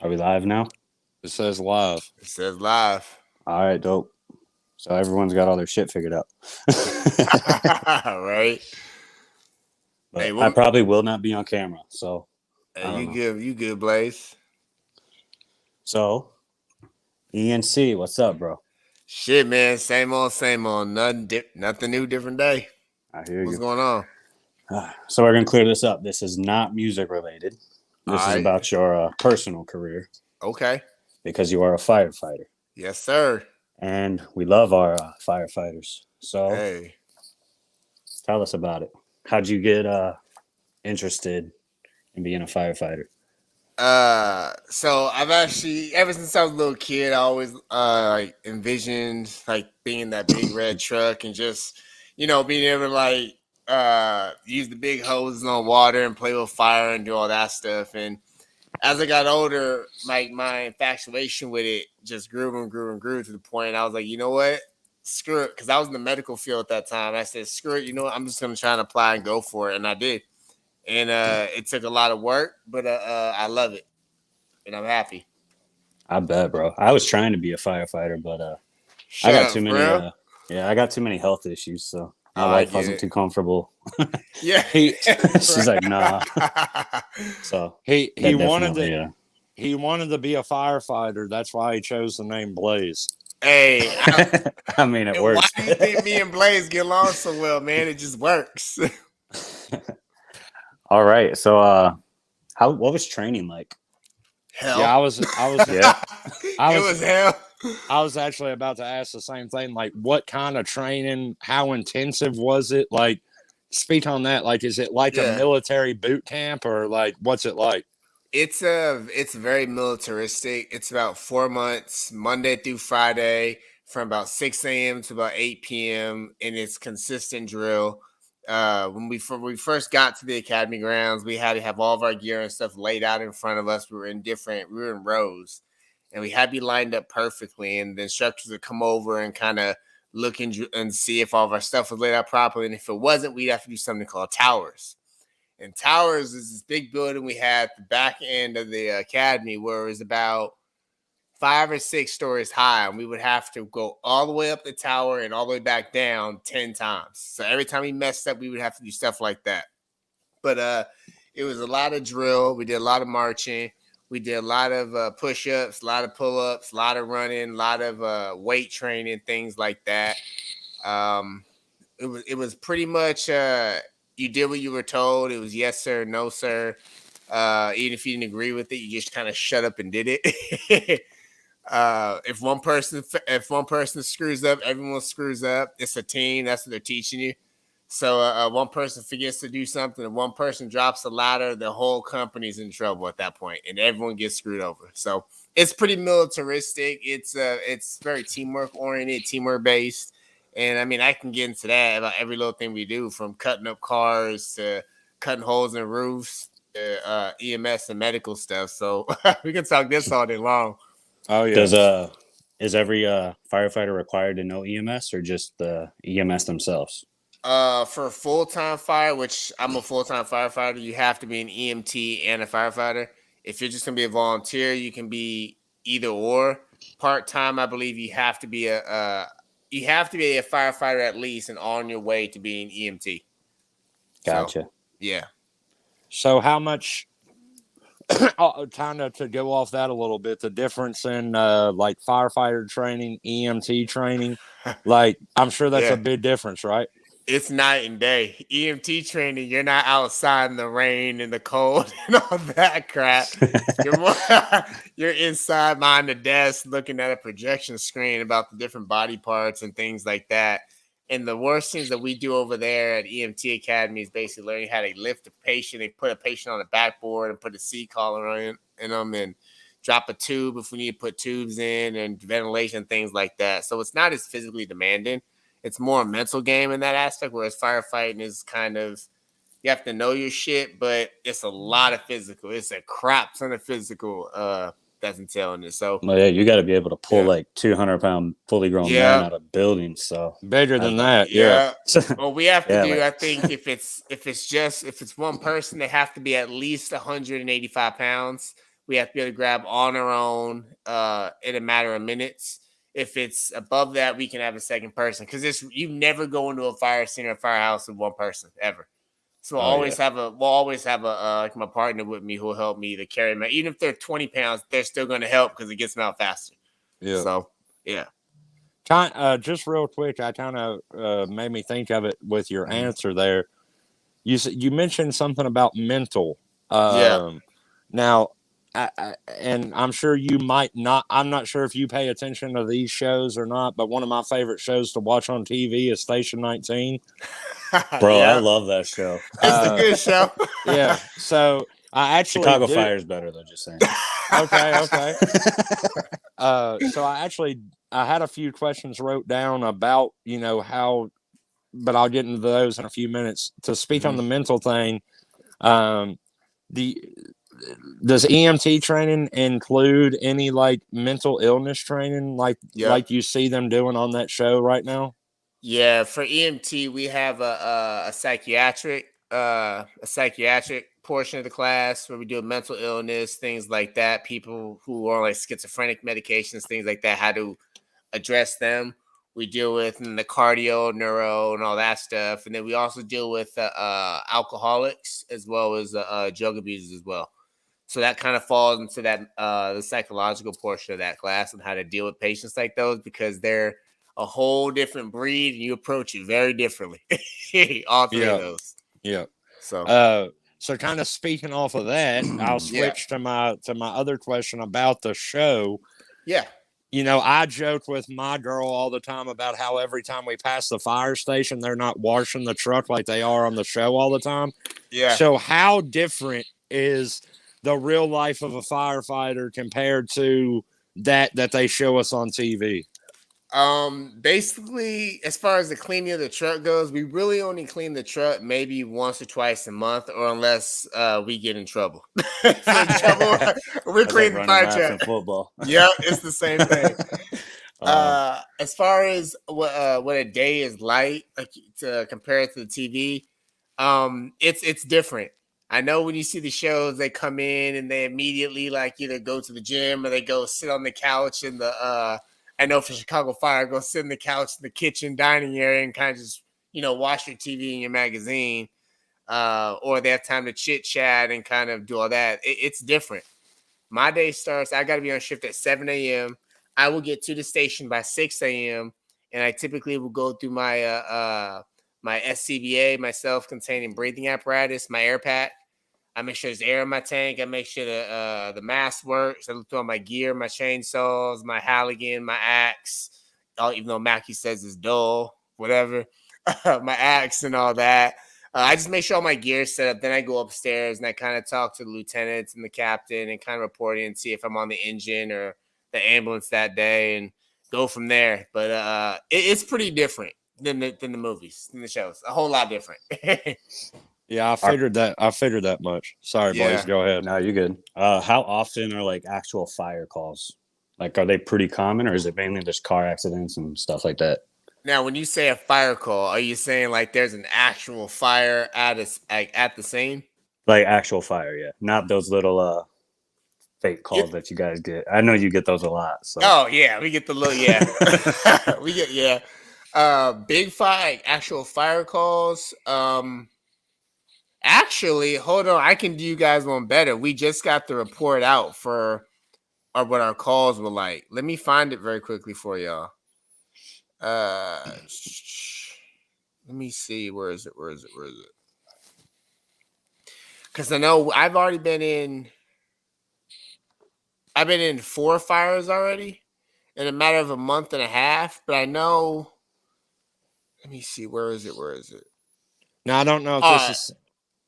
Are we live now? It says live. It says live. All right, dope. So everyone's got all their shit figured out. Right? Hey, But I probably will not be on camera. So I don't you know. good? You good, Blaze? So ENC, what's up, bro? Shit, man. Same old, same old. Nothing new, different day. I hear What's you. going on? So we're gonna clear this up. This is not music related. This All is right. about your personal career Okay. because you are a firefighter, Yes, sir. and we love our firefighters. So Hey. tell us about it. How'd you get interested in being a firefighter? So I've actually ever since I was a little kid, I always like envisioned like being in that big red truck and just being able to like use the big hoses on water and play with fire and do all that stuff. And as I got older, like my infatuation with it just grew and grew and grew to the point I was like, you know what? Screw it, because I was in the medical field at that time. I said, screw it, you know what? I'm just gonna try and apply and go for it, and I did. And it took a lot of work, but I love it, and I'm happy. I bet, bro. I was trying to be a firefighter, but I Shut got up, too many. bro. I got too many health issues, so my I wife get wasn't it. too comfortable. Yeah, She's like, nah. So He that wanted definitely, to he wanted to be a firefighter. That's why he chose the name Blaze. Hey, I mean, it why works. do you think me and Blaze get along so well, man? It just works. All right. So, what was training like? Hell, Yeah, Yeah. I it was was hell. I was actually about to ask the same thing. Like, what kind of training? How intensive was it? Like, speak on that. Like, is it like a Yeah. military boot camp or like what's it like? It's very militaristic. It's about 4 months, Monday through Friday, from about 6 a.m. to about 8 p.m. and it's consistent drill. When we first got to the academy grounds, we had to have all of our gear and stuff laid out in front of us. We were in rows, and we had to be lined up perfectly. And the instructors would come over and kind of look and see if all of our stuff was laid out properly. And if it wasn't, we'd have to do something called towers. And Towers is this big building we had at the back end of the academy where it was about 5 or 6 stories high. And we would have to go all the way up the tower and all the way back down 10 times. So every time we messed up, we would have to do stuff like that. But it was a lot of drill. We did a lot of marching. We did a lot of push-ups, a lot of pull-ups, a lot of running, a lot of weight training, things like that. Um, it was pretty much you did what you were told. It was yes sir, no sir. Even if you didn't agree with it, you just kind of shut up and did it. If one person screws up, everyone screws up. It's a team. That's what they're teaching you. So one person forgets to do something, and one person drops the ladder, the whole company's in trouble at that point, and everyone gets screwed over. So it's pretty militaristic. It's very teamwork oriented, teamwork based. And I mean, I can get into that about every little thing we do, from cutting up cars to cutting holes in roofs to EMS and medical stuff. So we can talk this all day long. Oh yeah. Is every firefighter required to know EMS or just the EMS themselves? For full-time fire, which I'm a full-time firefighter, you have to be an EMT and a firefighter. If you're just gonna be a volunteer, you can be either or. Part-time, I believe you have to be a firefighter at least, and on your way to being EMT. So Gotcha. yeah. So how much? Kind of to go off that a little bit, the difference in like firefighter training, EMT training, like I'm sure that's a Yeah. big difference, right? It's night and day. EMT training, you're not outside in the rain and the cold and all that crap. You're more, you're inside behind the desk looking at a projection screen about the different body parts and things like that. And the worst things that we do over there at EMT Academy is basically learning how to lift a patient. They put a patient on a backboard and put a seat collar in them and drop a tube if we need to put tubes in, and ventilation, things like that. So it's not as physically demanding. It's more a mental game in that aspect, whereas firefighting is kind of, you have to know your shit, but it's a lot of physical. It's a crap ton of physical that's entailing it. So Well, yeah, you got to be able to pull yeah, like 200-pound fully grown men yeah, out of buildings. So, Bigger I, than that, yeah. yeah. Well, we have to yeah, do. like I think if it's one person, they have to be at least 185 pounds. we have to be able to grab on our own in a matter of minutes. If it's above that, we can have a second person, because you never go into a fire scene or a firehouse with one person ever. So we'll always have a like my partner with me who will help me to carry them. Even if they're 20 pounds, they're still going to help because it gets them out faster. Yeah. So yeah. Just real quick, I kind of made me think of it with your answer there. You mentioned something about mental. Now, and I'm sure you might not. I'm not sure if you pay attention to these shows or not, but one of my favorite shows to watch on TV is Station 19. Bro, I love that show. It's a good show. Yeah. So I actually Chicago Fire is better though. Just saying. Okay. So I had a few questions wrote down about how, but I'll get into those in a few minutes. To speak on the mental thing, does EMT training include any like mental illness training, like you see them doing on that show right now? Yeah, for EMT, we have a psychiatric portion of the class where we do mental illness, things like that. People who are on like schizophrenic medications, things like that, how to address them. We deal with the cardio, neuro, and all that stuff. And then we also deal with alcoholics as well as drug abusers as well. So that kind of falls into that the psychological portion of that class and how to deal with patients like those, because they're a whole different breed and you approach it very differently. All three of those. Yeah. So kind of speaking off of that, I'll switch to my other question about the show. Yeah. I joke with my girl all the time about how every time we pass the fire station, they're not washing the truck like they are on the show all the time. Yeah. So how different is the real life of a firefighter compared to that they show us on TV? Basically, as far as the cleaning of the truck goes, we really only clean the truck maybe once or twice a month, or unless we get in trouble. We're cleaning the fire truck. Football. Yeah, it's the same thing. As far as what a day is like to compare it to the TV, it's different. I know when you see the shows, they come in and they immediately like either go to the gym or they go sit on the couch in the I know for Chicago Fire, go sit on the couch in the kitchen dining area and kind of just watch your TV and your magazine, or they have time to chit chat and kind of do all that. It's different. My day starts. I got to be on shift at 7 a.m. I will get to the station by 6 a.m. and I typically will go through my my SCBA, my self-containing breathing apparatus, my air pack. I make sure there's air in my tank. I make sure the mask works. I look through all my gear, my chainsaws, my Halligan, my axe. Even though Mackie says it's dull, whatever. My axe and all that. I just make sure all my gear is set up. Then I go upstairs and I kind of talk to the lieutenants and the captain and kind of report in and see if I'm on the engine or the ambulance that day and go from there. But it's pretty different than the movies, than the shows. A whole lot different. Yeah, I figured that much. Sorry, boys. Go ahead. No, you're good. How often are like actual fire calls? Like, are they pretty common, or is it mainly just car accidents and stuff like that? Now, when you say a fire call, are you saying like there's an actual fire at the scene? Like actual fire, yeah. Not those little fake calls that you guys get. I know you get those a lot. So. Oh yeah, we get the little we get big fire, actual fire calls. Actually, hold on, I can do you guys one better. We just got the report out for what our calls were like. Let me find it very quickly for y'all. Let me see. Where is it? Because I know I've been in 4 fires already in a matter of a month and a half. But I know. Let me see. Where is it? Now I don't know if this is.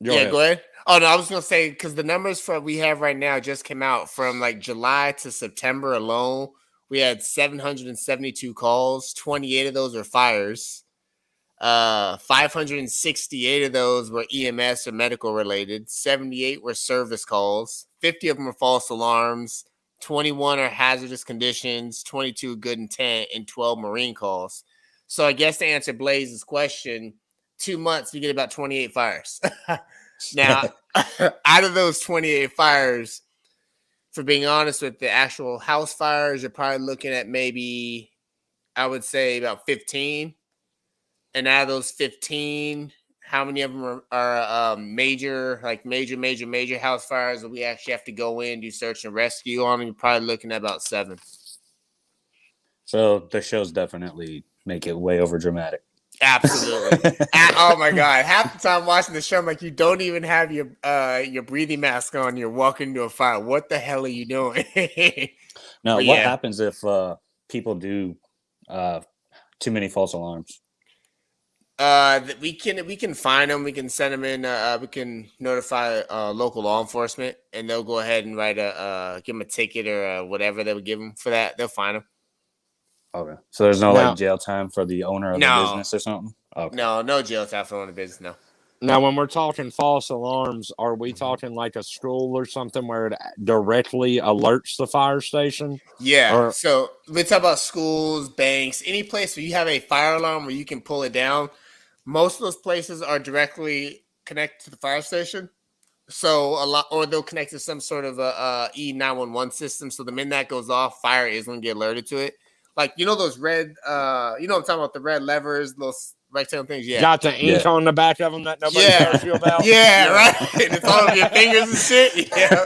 Go ahead. Oh no, I was gonna say because the numbers we have right now just came out from like July to September alone. We had 772 calls. 28 of those were fires. 568 of those were EMS or medical related. 78 were service calls. 50 of them were false alarms. 21 are hazardous conditions. 22 good intent, and 12 marine calls. So I guess to answer Blaze's question, 2 months we get about 28 fires. Now, out of those 28 fires, for being honest with the actual house fires, you're probably looking at maybe, I would say about 15. And out of those 15, how many of them are major house fires that we actually have to go in, do search and rescue on? You're probably looking at about 7. So the shows definitely make it way over dramatic. Absolutely. Oh my God. Half the time watching the show, I'm like, you don't even have your breathing mask on. You're walking into a fire. What the hell are you doing? Now, what happens if people do too many false alarms? We can find them. We can send them in. We can notify local law enforcement, and they'll go ahead and give them a ticket or whatever they would give them for that. They'll find them. Okay, so there's no like jail time for the owner of the business or something. Okay. No jail time for the owner of the business. No. Now, when we're talking false alarms, are we talking like a school or something where it directly alerts the fire station? Yeah. So we talk about schools, banks, any place where you have a fire alarm where you can pull it down. Most of those places are directly connected to the fire station. So or they'll connect to some sort of a E911 system. So the minute that goes off, fire is going to get alerted to it. Like, those red, I'm talking about the red levers, those rectangle things. Yeah. Got the ink on the back of them that nobody tells you about. Yeah, right. And it's all over your fingers and shit. Yeah.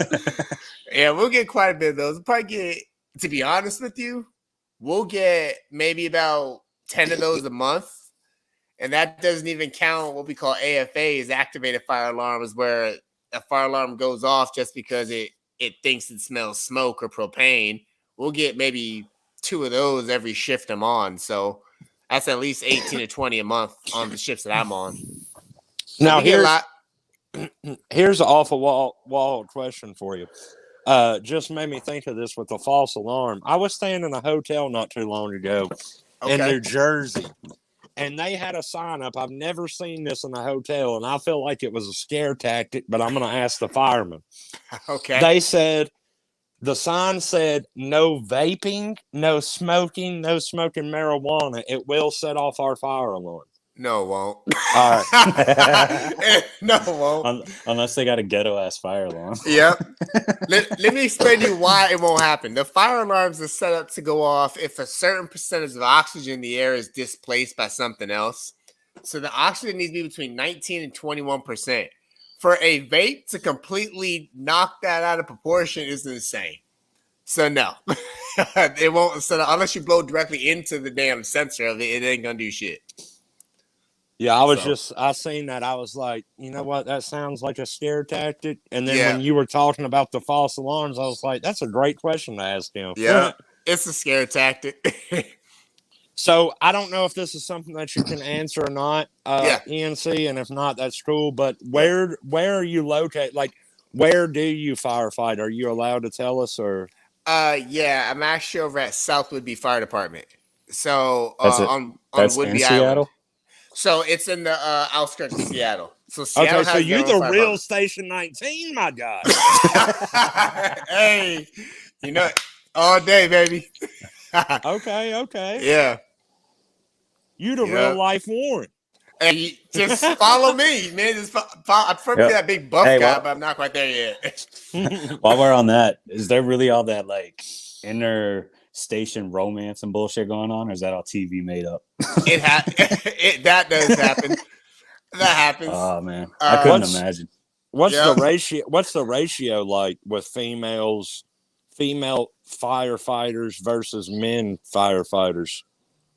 Yeah, we'll get quite a bit of those. We'll probably get, to be honest with you, we'll get maybe about 10 of those a month. And that doesn't even count what we call AFAs, activated fire alarms, where a fire alarm goes off just because it thinks it smells smoke or propane. We'll get maybe 2 of those every shift I'm on. So that's at least 18 to 20 a month on the shifts that I'm on. So now here's an awful wall question for you. Just made me think of this with the false alarm. I was staying in a hotel not too long ago in New Jersey, and they had a sign up. I've never seen this in a hotel, and I feel like it was a scare tactic, but I'm going to ask the firemen. Okay. The sign said, no vaping, no smoking marijuana. It will set off our fire alarm. No, it won't. All right. No, it won't. Unless they got a ghetto-ass fire alarm. Yep. Let me explain to you why it won't happen. The fire alarms are set up to go off if a certain percentage of oxygen in the air is displaced by something else. So the oxygen needs to be between 19 and 21%. For a vape to completely knock that out of proportion is insane. So no, it won't. So unless you blow directly into the damn sensor of it, it ain't gonna do shit. Yeah, I seen that. I was like, you know what? That sounds like a scare tactic. And then when you were talking about the false alarms, I was like, that's a great question to ask him. Yeah, it's a scare tactic. So I don't know if this is something that you can answer or not, ENC, and if not, that's cool. But where are you located? Like, where do you firefight? Are you allowed to tell us, or? Yeah, I'm actually over at South Woodby Fire Department. So on Woodby Seattle? Island. So it's in the outskirts of Seattle. So Seattle so you're the real Station 19, my guy. Hey, all day, baby. Okay. Yeah. You the real life Warren. Hey, just follow me, man. I'm probably that big buff guy, but I'm not quite there yet. While we're on that, is there really all that like inner station romance and bullshit going on, or is that all TV made up? That does happen. That happens. Oh man, I couldn't imagine. What's the ratio? What's the ratio like with female firefighters versus men firefighters?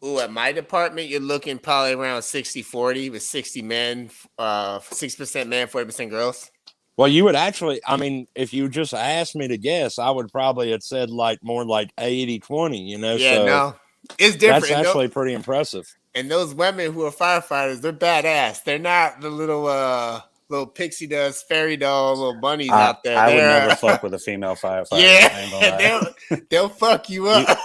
Ooh, at my department, you're looking probably around 60-40 with 60 men, 6% men, 40% girls. Well, you would actually, I mean, if you just asked me to guess, I would probably have said more like 80-20, Yeah, so no, it's different. That's actually pretty impressive. And those women who are firefighters, they're badass. They're not the little pixie dust, fairy doll, little bunnies out there. I would never fuck with a female firefighter. Yeah, they'll fuck you up.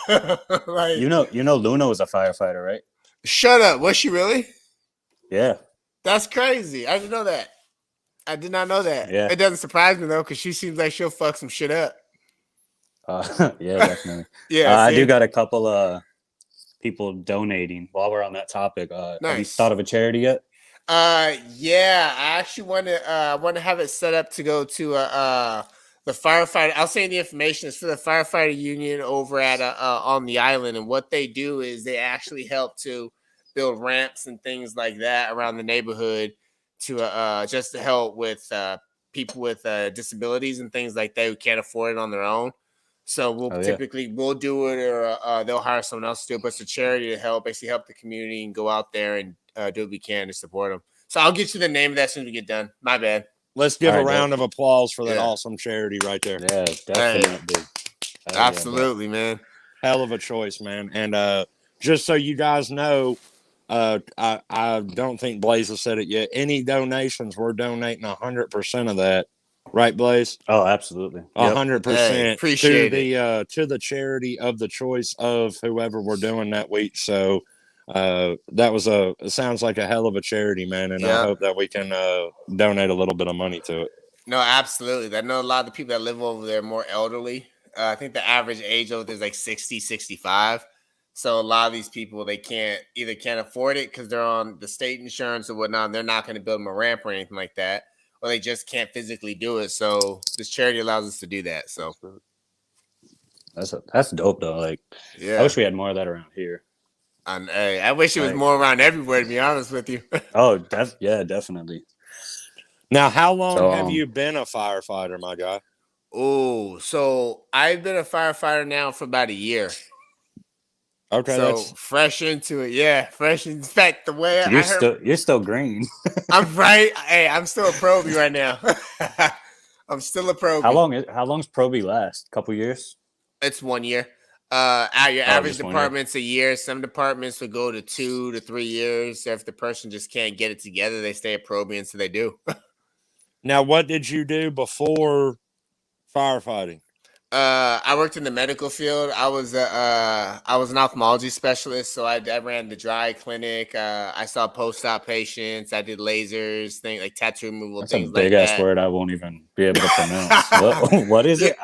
Like, you know, Luna was a firefighter, right? Shut up. Was she really? Yeah. That's crazy. I didn't know that. I did not know that. Yeah. It doesn't surprise me though, because she seems like she'll fuck some shit up. Yeah, definitely. Yeah, I do got a couple people donating. While we're on that topic, nice. Have you thought of a charity yet? Yeah, I actually want to have it set up to go to the the firefighter. I'll say the information is for the firefighter union over at on the island, and what they do is they actually help to build ramps and things like that around the neighborhood to just to help with people with disabilities and things like that who can't afford it on their own. So we'll do it, or they'll hire someone else to do it. But it's a charity to help, basically help the community and go out there and do what we can to support them. So I'll get you the name of that as soon as we get done. My bad. Let's give a round of applause for that awesome charity right there. Yeah, definitely. Hey, absolutely, man. Hell of a choice, man. And just so you guys know, I don't think Blaze has said it yet. Any donations, we're donating 100% of that. Right, Blaze? Oh, absolutely. 100% appreciate it. To the charity of the choice of whoever we're doing that week. So that was it sounds like a hell of a charity, man. And I hope that we can donate a little bit of money to it. No, absolutely. I know a lot of the people that live over there are more elderly. I think the average age over there is like 60, 65. So a lot of these people, they can't afford it because they're on the state insurance or whatnot. And they're not going to build them a ramp or anything like that. Or they just can't physically do it. So this charity allows us to do that. So that's dope though. Like, I wish we had more of that around here. I wish it was more around everywhere, to be honest with you. Oh, definitely. Now, how long have you been a firefighter, my guy? Oh, so I've been a firefighter now for about a year. Okay, so fresh into it. Yeah, fresh. In fact, the way you're still green. I'm right. Hey, I'm still a probie right now. I'm still a probie. How long's probie last? A couple years? It's 1 year. Your average department's a year. Some departments would go to 2 to 3 years. If the person just can't get it together, they stay a probie, and so they do. Now, what did you do before firefighting? I worked in the medical field. I was an ophthalmology specialist, so I ran the dry clinic. I saw post-op patients. I did lasers, things like tattoo removal. That's things a big ass word I won't even be able to pronounce. what is it?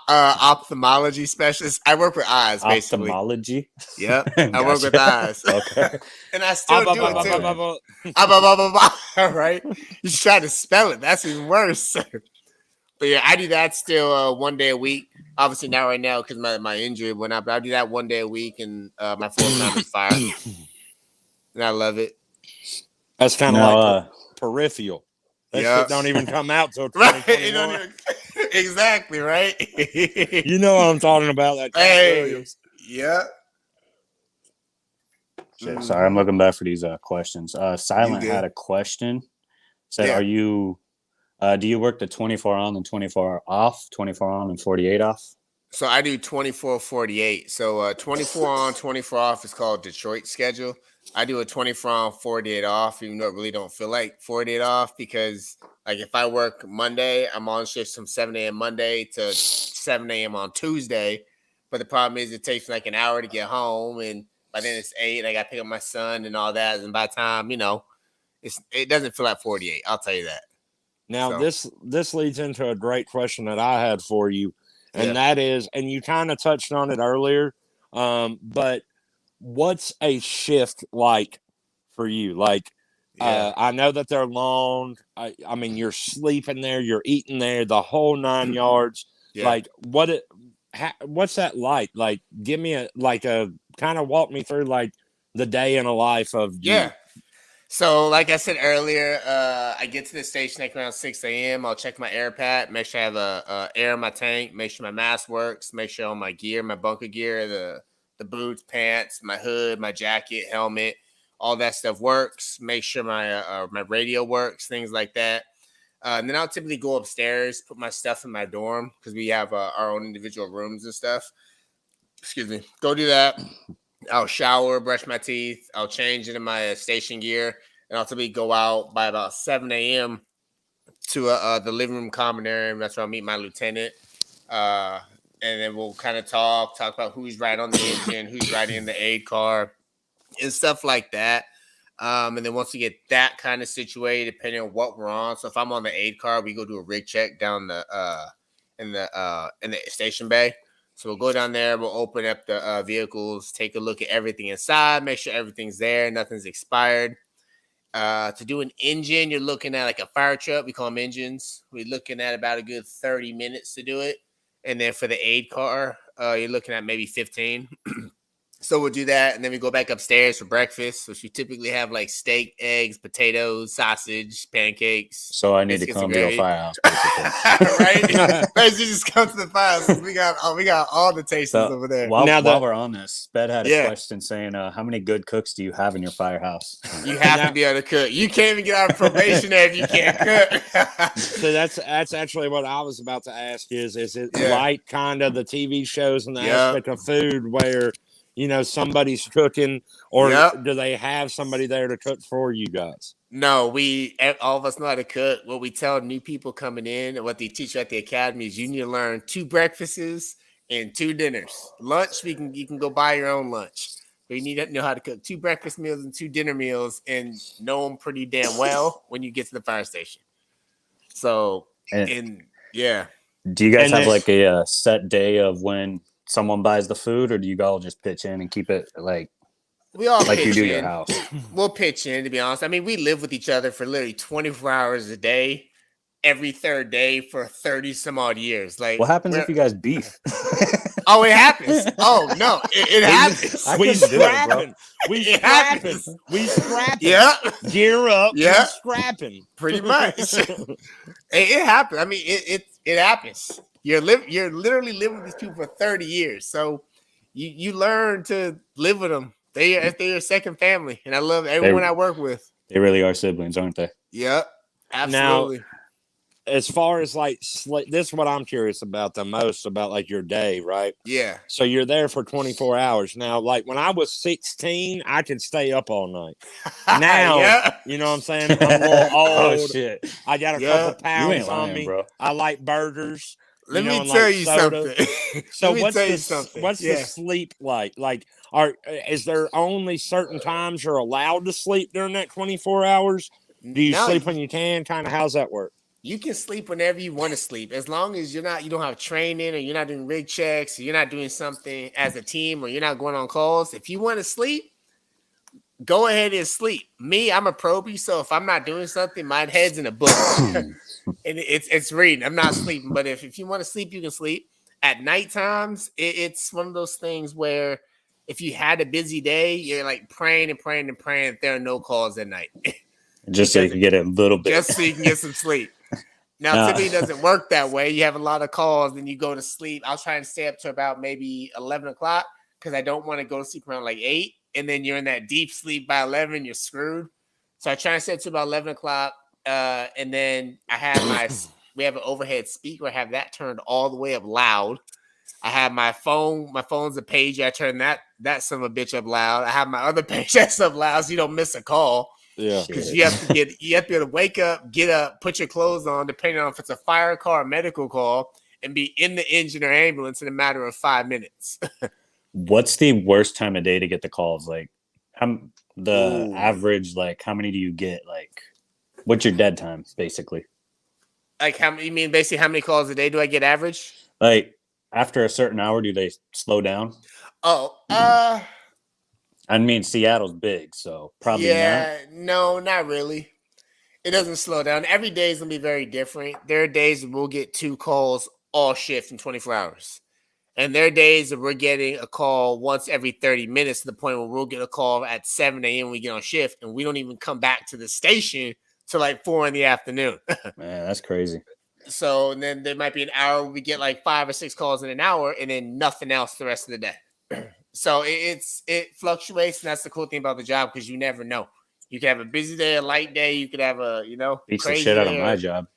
Ophthalmology specialist. I work with eyes, basically. Ophthalmology. Yep, I work with eyes. Okay, and I still do it too. All right, you try to spell it. That's even worse. But yeah, I do that still 1 day a week. Obviously not right now because my injury went up. But I do that 1 day a week, and my full time is fire, and I love it. That's kind of like peripheral. That shit don't even come out till 2021. Right? Exactly right. You know what I'm talking about? That Williams. Yeah. Shit, sorry, I'm looking back for these questions. Silent had a question. Said, "Are you?" Do you work the 24 on and 24 off, 24 on and 48 off? So I do 24-48. So 24 on, 24 off is called Detroit schedule. I do a 24 on, 48 off, even though I really don't feel like 48 off because, like, if I work Monday, I'm on shifts from 7 a.m. Monday to 7 a.m. on Tuesday. But the problem is it takes like an hour to get home, and by then it's 8. I got to pick up my son and all that. And by the time, it doesn't feel like 48. I'll tell you that. Now, this leads into a great question that I had for you, and that is, and you kind of touched on it earlier, but what's a shift like for you? Like, I know that they're long. I mean, you're sleeping there, you're eating there, the whole 9 yards. Yeah. Like, what's that like? Like, give me a kind of walk me through like the day in a life of you. Yeah. So, like I said earlier, I get to the station like around 6 a.m. I'll check my air pad, make sure I have air in my tank, make sure my mask works, make sure all my gear, my bunker gear, the boots, pants, my hood, my jacket, helmet, all that stuff works. Make sure my radio works, things like that. And then I'll typically go upstairs, put my stuff in my dorm because we have our own individual rooms and stuff. Excuse me. Go do that. I'll shower, brush my teeth. I'll change into my station gear, and I'll typically go out by about 7 a.m. to the living room common area. That's where I'll meet my lieutenant, and then we'll kind of talk about who's riding on the engine, who's riding in the aid car, and stuff like that. And then once we get that kind of situated, depending on what we're on. So if I'm on the aid car, we go do a rig check down in the station bay. So we'll go down there, we'll open up the vehicles, take a look at everything inside, make sure everything's there, nothing's expired. To do an engine, you're looking at like a fire truck. We call them engines. We're looking at about a good 30 minutes to do it. And then for the aid car, you're looking at maybe 15. So we'll do that, and then we go back upstairs for breakfast, which we typically have like steak, eggs, potatoes, sausage, pancakes. So I need to come to your firehouse, basically. Right? Basically, just come to the firehouse. We got all the tasters over there. While we're on this, Sped had a question saying, "How many good cooks do you have in your firehouse?" You have to be able to cook. You can't even get out of probation if you can't cook. So that's actually what I was about to ask. Is it like kind of the TV shows and the aspect of food where somebody's cooking, or do they have somebody there to cook for you guys? No, all of us know how to cook. What we tell new people coming in and what they teach you at the academy is you need to learn 2 breakfasts and 2 dinners. Lunch, you can go buy your own lunch. But you need to know how to cook 2 breakfast meals and 2 dinner meals and know them pretty damn well when you get to the fire station. So, do you guys have like a set day of when someone buys the food, or do you all just pitch in and keep it like we all like you do in. your house? We'll pitch in, to be honest. I mean, we live with each other for literally 24 hours a day, every third day for 30 some odd years. Like, what happens if you guys beef? Oh, it happens. Oh no, it happens. We scrapping. We scrapping. We scrapping. Yeah. Gear up. Yeah. Scrapping. Pretty much. It happens. I mean, it happens. You're literally living with these people for 30 years. So you learn to live with them. They're your second family. And I love everyone I work with. They really are siblings, aren't they? Yep. Absolutely. Now, as far as like this is what I'm curious about the most about like your day, right? Yeah. So you're there for 24 hours. Now, like when I was 16, I could stay up all night. Now, you know what I'm saying? I'm a little old. Oh shit. I got a couple pounds on me. Bro. I like burgers. Let me tell you something. So what's the sleep like? Like, is there only certain times you're allowed to sleep during that 24 hours? Do you sleep when you can? Kind of how's that work? You can sleep whenever you want to sleep, as long as you don't have training, or you're not doing rig checks, or you're not doing something as a team, or you're not going on calls. If you want to sleep, go ahead and sleep. Me, I'm a probie, so if I'm not doing something, my head's in a book. And it's reading. I'm not sleeping. But if you want to sleep, you can sleep. At night times, it's one of those things where if you had a busy day, you're like praying and praying and praying that there are no calls at night. Just so you can get a little bit. Just so you can get some sleep. Now, typically it doesn't work that way. You have a lot of calls, then you go to sleep. I'll try and stay up to about maybe 11 o'clock because I don't want to go to sleep around like 8. And then you're in that deep sleep by 11, you're screwed. So I try and stay up to about 11 o'clock. And then I have we have an overhead speaker. I have that turned all the way up loud. I have my phone. My phone's a pager. I turn that son of a bitch up loud. I have my other page that's up loud so you don't miss a call. Yeah, because you have to be able to wake up, get up, put your clothes on, depending on if it's a fire car or medical call, and be in the engine or ambulance in a matter of 5 minutes. What's the worst time of day to get the calls? Like, average, like, how many do you get? Like, what's your dead time, basically? Like, you mean basically how many calls a day do I get average? Like, after a certain hour, do they slow down? Oh, I mean, Seattle's big, so probably not. No, not really. It doesn't slow down. Every day is going to be very different. There are days that we'll get 2 calls all shift in 24 hours. And there are days that we're getting a call once every 30 minutes to the point where we'll get a call at 7 a.m. when we get on shift, and we don't even come back to the station till like 4 in the afternoon. Man, that's crazy. So, and then there might be an hour where we get like 5 or 6 calls in an hour, and then nothing else the rest of the day. So it fluctuates, and that's the cool thing about the job because you never know. You could have a busy day, a light day. You could have beats the shit out of my job.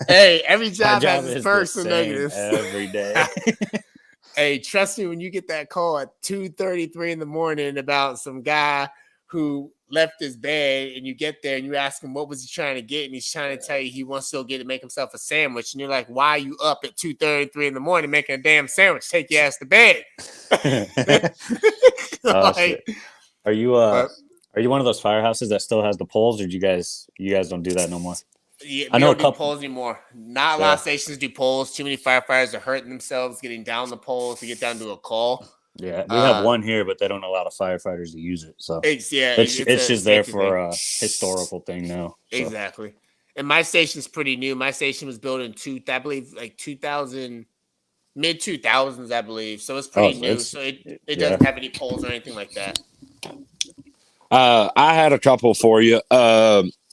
Hey, every job has its perks and negatives every day. Hey, trust me, when you get that call at 2:33 in the morning about some guy who left his bed, and you get there and you ask him what was he trying to get, and he's trying to tell you he wants to go make himself a sandwich, and you're like, why are you up at 2:33 in the morning making a damn sandwich? Take your ass to bed. Shit. Are you one of those firehouses that still has the poles, or do you guys don't do that no more? Yeah, I know we don't do poles anymore. Not a lot of stations do poles. Too many firefighters are hurting themselves getting down the poles to get down to a call. Yeah, we have one here, but they don't allow the firefighters to use it. So it's just there for a historical thing now. So. Exactly. And my station's pretty new. My station was built in I believe like 2000, mid 2000s, I believe. So it's pretty new. So it doesn't have any poles or anything like that. I had a couple for you.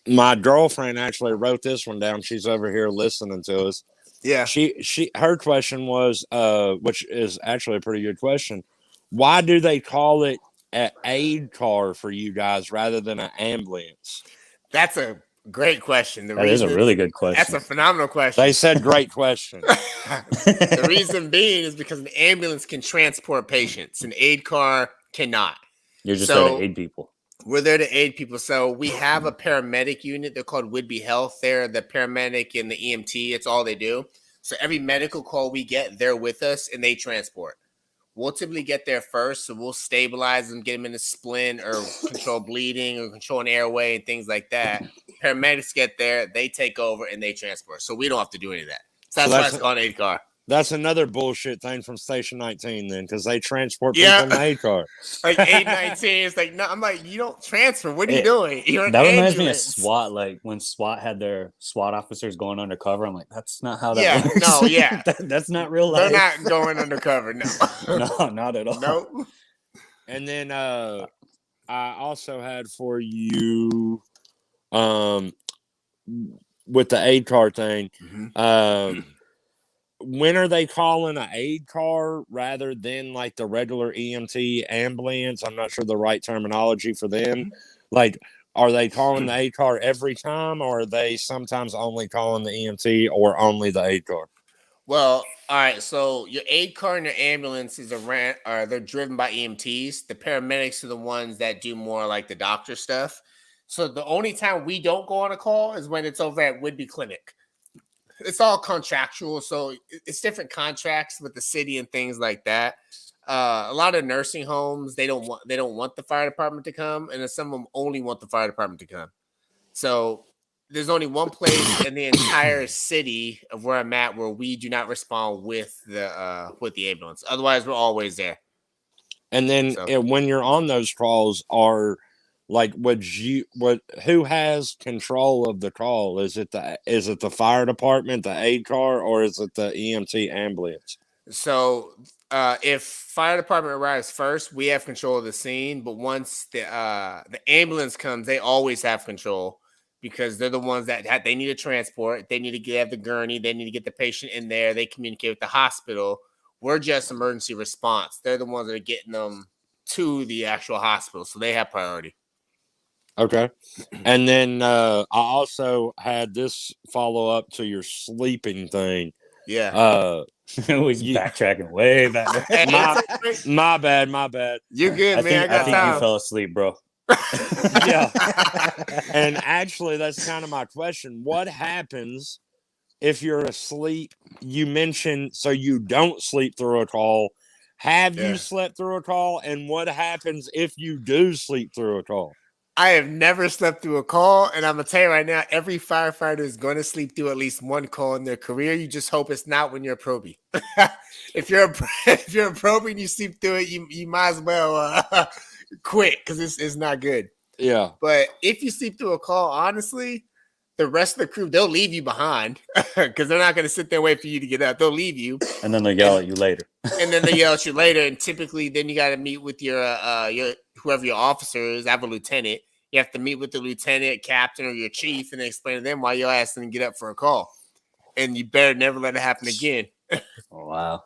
My girlfriend actually wrote this one down. She's over here listening to us. Yeah. Her question was, which is actually a pretty good question. Why do they call it an aid car for you guys rather than an ambulance? That's a great question. That is a really good question. That's a phenomenal question. They said great question. The reason being is because an ambulance can transport patients. An aid car cannot. You're just there to aid people. We're there to aid people. So we have a paramedic unit. They're called Whidbey Health. They're the paramedic and the EMT. It's all they do. So every medical call we get, they're with us and they transport. We'll typically get there first. So we'll stabilize them, get them in a splint or control bleeding or control an airway and things like that. Paramedics get there, they take over and they transport. So we don't have to do any of that. So that's why it's called an aid car. That's another bullshit thing from Station 19 then, because they transport people in the aid car. Like 819, it's like, no, I'm like, you don't transfer. What are you doing? That reminds me of SWAT, like when SWAT had their SWAT officers going undercover. I'm like, that's not how that works. No, yeah. That's not real life. They're not going undercover, no. No, not at all. Nope. And then I also had for you with the aid car thing, when are they calling an aid car rather than like the regular EMT ambulance? I'm not sure the right terminology for them. Like, are they calling the aid car every time, or are they sometimes only calling the EMT or only the aid car? Well, all right. So your aid car and your ambulance they're driven by EMTs. The paramedics are the ones that do more like the doctor stuff. So the only time we don't go on a call is when it's over at Whidbey Clinic. It's all contractual, so it's different contracts with the city and things like that. A lot of nursing homes, they don't want the fire department to come, and then some of them only want the fire department to come. So there's only one place in the entire city of where I'm at where we do not respond with the ambulance. Otherwise, we're always there. And then when you're on those calls, like, who has control of the call? Is it the fire department, the aid car, or is it the EMT ambulance? So if fire department arrives first, we have control of the scene. But once the ambulance comes, they always have control because they're the ones that they need to transport. They need to have the gurney. They need to get the patient in there. They communicate with the hospital. We're just emergency response. They're the ones that are getting them to the actual hospital, so they have priority. Okay. And then I also had this follow up to your sleeping thing. Yeah. Always backtracking way back. My bad. You're good, man. I think you fell asleep, bro. Yeah. And actually, that's kind of my question. What happens if you're asleep? You mentioned so you don't sleep through a call. Have you slept through a call? And what happens if you do sleep through a call? I have never slept through a call, and I'm gonna tell you right now, every firefighter is going to sleep through at least one call in their career. You just hope it's not when you're a probie. If you're a probie and you sleep through it, you might as well quit because it's not good. Yeah. But if you sleep through a call, honestly, the rest of the crew, they'll leave you behind because they're not going to sit there and wait for you to get up. They'll leave you, and then they yell at you later. And typically, then you got to meet with your whoever your officer is. I have a lieutenant. You have to meet with the lieutenant, captain, or your chief, and explain to them why your ass didn't get up for a call. And you better never let it happen again. Oh, wow.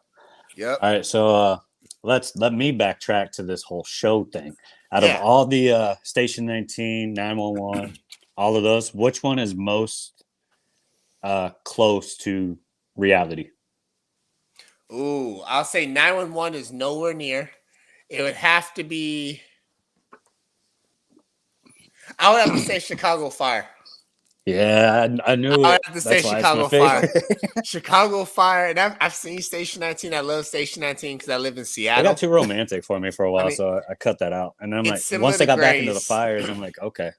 Yep. All right, so let me backtrack to this whole show thing. Out of all the Station 19, 911, all of those, which one is most close to reality? Ooh, I'll say 911 is nowhere near. It would have to be. I would have to say Chicago Fire. Yeah, I knew it. I would have to say Chicago Fire. Chicago Fire, and I've seen Station 19. I love Station 19 because I live in Seattle. They got too romantic for me for a while, so I cut that out. And then I'm like, once I got back into the fires, I'm like, okay.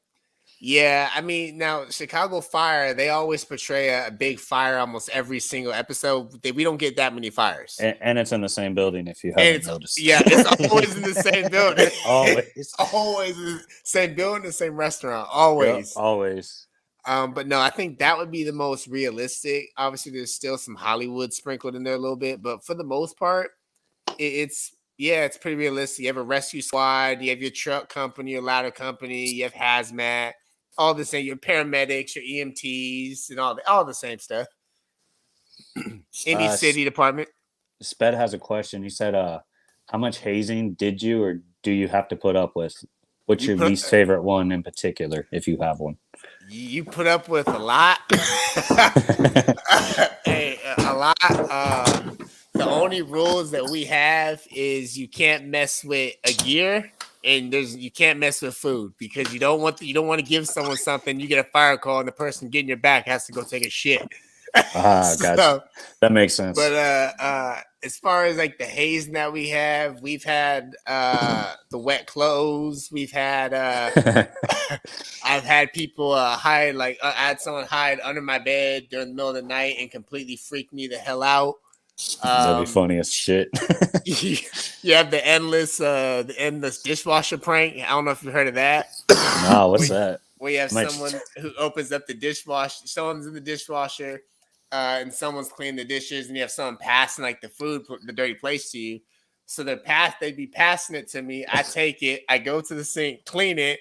Yeah, I mean, now Chicago Fire, they always portray a big fire almost every single episode. We don't get that many fires. And it's in the same building if you And haven't it's noticed. it's always in the same building. Always. It's always in the same building, the same restaurant. Always. Yep, always. But no, I think that would be the most realistic. Obviously, there's still some Hollywood sprinkled in there a little bit, but for the most part, it's pretty realistic. You have a rescue squad, you have your truck company, your ladder company, you have hazmat, all the same, your paramedics, your EMTs, and all the same stuff. Any city department. Sped has a question. He said, how much hazing did you or do you have to put up with? What's your least favorite one in particular, if you have one? You put up with a lot. A lot. The only rules that we have is you can't mess with a gear, and you can't mess with food because you don't want to give someone something. You get a fire call, and the person getting your back has to go take a shit. Gotcha. That makes sense. But as far as like the hazing that we've had the wet clothes. We've had I've had people hide, like I had someone hide under my bed during the middle of the night and completely freak me the hell out. That'd be funny as shit. You have the endless dishwasher prank. I don't know if you heard of that. No, what's that? Where you have someone who opens up the dishwasher, someone's in the dishwasher, and someone's cleaning the dishes, and you have someone passing like the dirty plates to you. So they'd be passing it to me. I take it, I go to the sink, clean it,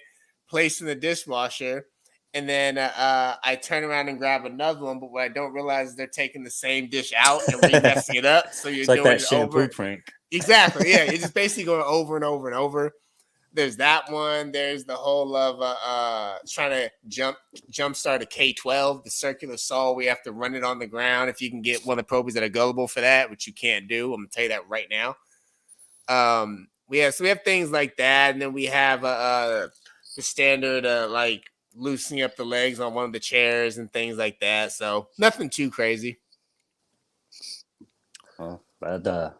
place in the dishwasher, and then I turn around and grab another one. But what I don't realize is they're taking the same dish out and messing it up. So you're it's like doing that shampoo prank. Exactly. Yeah, you're just basically going over and over and over. There's that one. There's the whole of trying to jumpstart a K-12, the circular saw. We have to run it on the ground. If you can get one of the probies that are gullible for that, which you can't do, I'm gonna tell you that right now. We have things like that, and then we have the standard like loosening up the legs on one of the chairs and things like that. So nothing too crazy. Well, that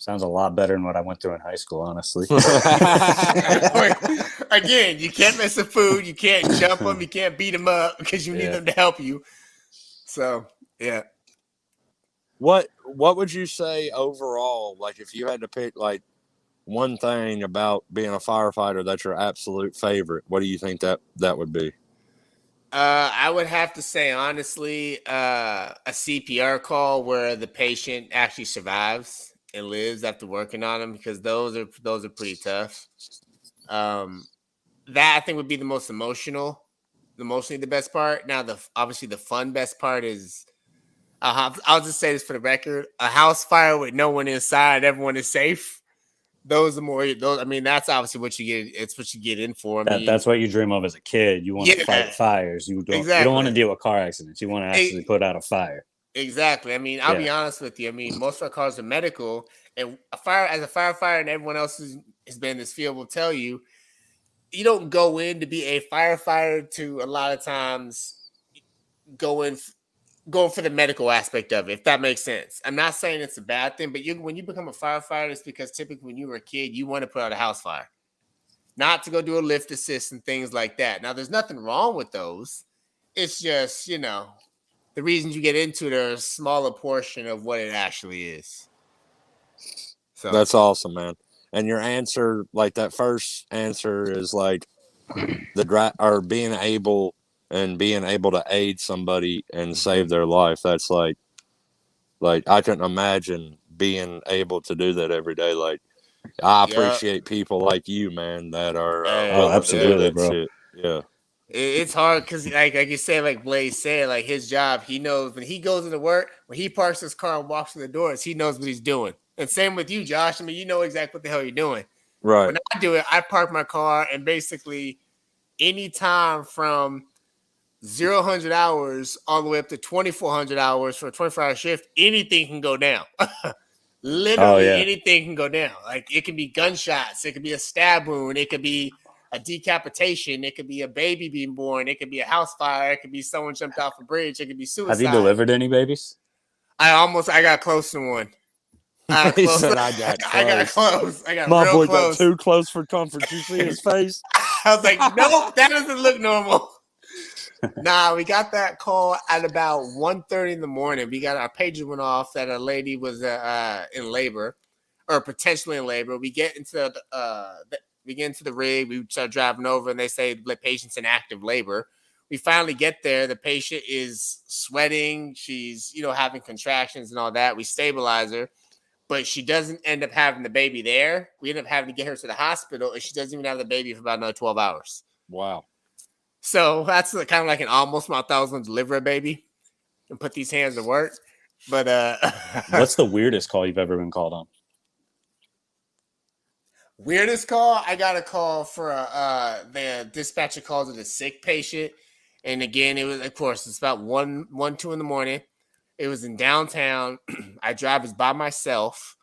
sounds a lot better than what I went through in high school, honestly. Again, you can't mess with food. You can't jump them. You can't beat them up because you need them to help you. So, yeah. What would you say overall, like if you had to pick like one thing about being a firefighter that's your absolute favorite, what do you think that would be? I would have to say, honestly, a CPR call where the patient actually survives and lives after working on them, because those are pretty tough. That I think would be the most emotionally the best part. Now, obviously the fun best part is, I'll just say this for the record: a house fire with no one inside, everyone is safe. Those, I mean, that's obviously what you get. It's what you get in for. That's what you dream of as a kid. You want to fight fires. You don't want to deal with car accidents. You want to actually put out a fire. Exactly. I mean, I'll be honest with you. I mean, most of our cars are medical, and as a firefighter, and everyone else has been in this field will tell you, you don't go in to be a firefighter to a lot of times go for the medical aspect of it, if that makes sense. I'm not saying it's a bad thing, but when you become a firefighter, it's because typically when you were a kid, you want to put out a house fire, not to go do a lift assist and things like that. Now, there's nothing wrong with those. It's just, the reasons you get into it are a smaller portion of what it actually is. So that's awesome, man. And your answer, like that first answer, is like being able to aid somebody and save their life. That's like I couldn't imagine being able to do that every day. Like, I appreciate people like you, man, that are absolutely, bro. Shit. Yeah. It's hard because, like you said, like Blaze said, like his job, he knows when he goes into work, when he parks his car and walks through the doors, he knows what he's doing. And same with you, Josh. I mean, you know exactly what the hell you're doing. Right. When I do it, I park my car, and basically any time from 0-100 hours all the way up to 2,400 hours for a 24-hour shift, anything can go down. Literally anything can go down. Like, it can be gunshots, it could be a stab wound, it could be a decapitation, it could be a baby being born, it could be a house fire, it could be someone jumped off a bridge, it could be suicide. Have you delivered any babies? I got close to one. I got close. I got My real boy close. got too close for comfort. You see his face? I was like, nope, that doesn't look normal. Nah, we got that call at about 1:30 in the morning. We got our pager went off that a lady was in labor or potentially in labor. We get into the rig. We start driving over, and they say the patient's in active labor. We finally get there. The patient is sweating. She's having contractions and all that. We stabilize her, but she doesn't end up having the baby there. We end up having to get her to the hospital, and she doesn't even have the baby for about another 12 hours. Wow. So that's kind of like an almost. I thought I was going to deliver a baby and put these hands to work. But what's the weirdest call you've ever been called on? Weirdest call? I got a call for the dispatcher calls it a sick patient. And again, it was, of course, it's about 2 in the morning. It was in downtown. I was by myself.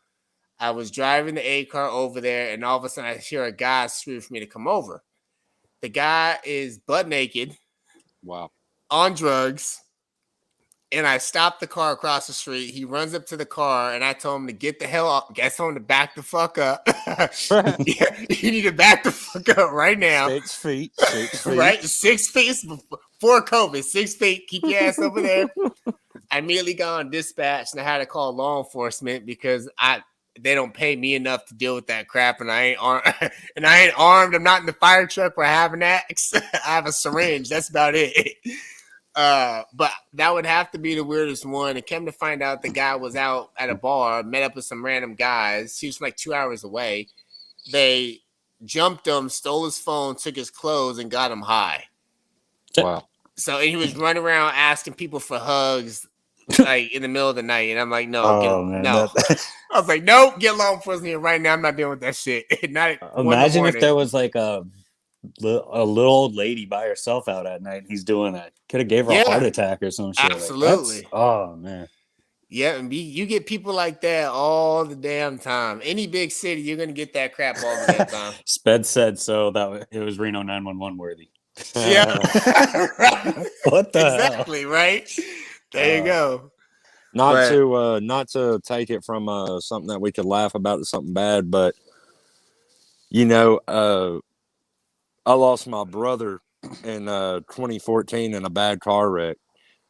I was driving the A car over there, and all of a sudden I hear a guy scream for me to come over. The guy is butt naked. Wow. On drugs. And I stopped the car across the street. He runs up to the car, and I told him to get the hell up. I told him to back the fuck up. Yeah, you need to back the fuck up right now. 6 feet. Right? 6 feet before COVID. 6 feet. Keep your ass over there. I immediately got on dispatch, and I had to call law enforcement because they don't pay me enough to deal with that crap, and I ain't armed. I'm not in the fire truck where I have an axe. I have a syringe. That's about it. But that would have to be the weirdest one. It came to find out the guy was out at a bar, met up with some random guys. He was like 2 hours away. They jumped him, stole his phone, took his clothes, and got him high. Wow. So and he was running around asking people for hugs, like in the middle of the night. And I'm like, no, no. I was like, nope, get law enforcement here right now. I'm not dealing with that shit. Imagine if there was like a little old lady by herself out at night. And he's doing that. Could have gave her a heart attack or some shit. Absolutely. Like, oh man. Yeah, and you get people like that all the damn time. Any big city, you're gonna get that crap all the damn time. Sped said so that it was Reno 911 worthy. Yeah. What the exactly hell? Right? There you go. Not to take it from something that we could laugh about to something bad, but I lost my brother in 2014 in a bad car wreck,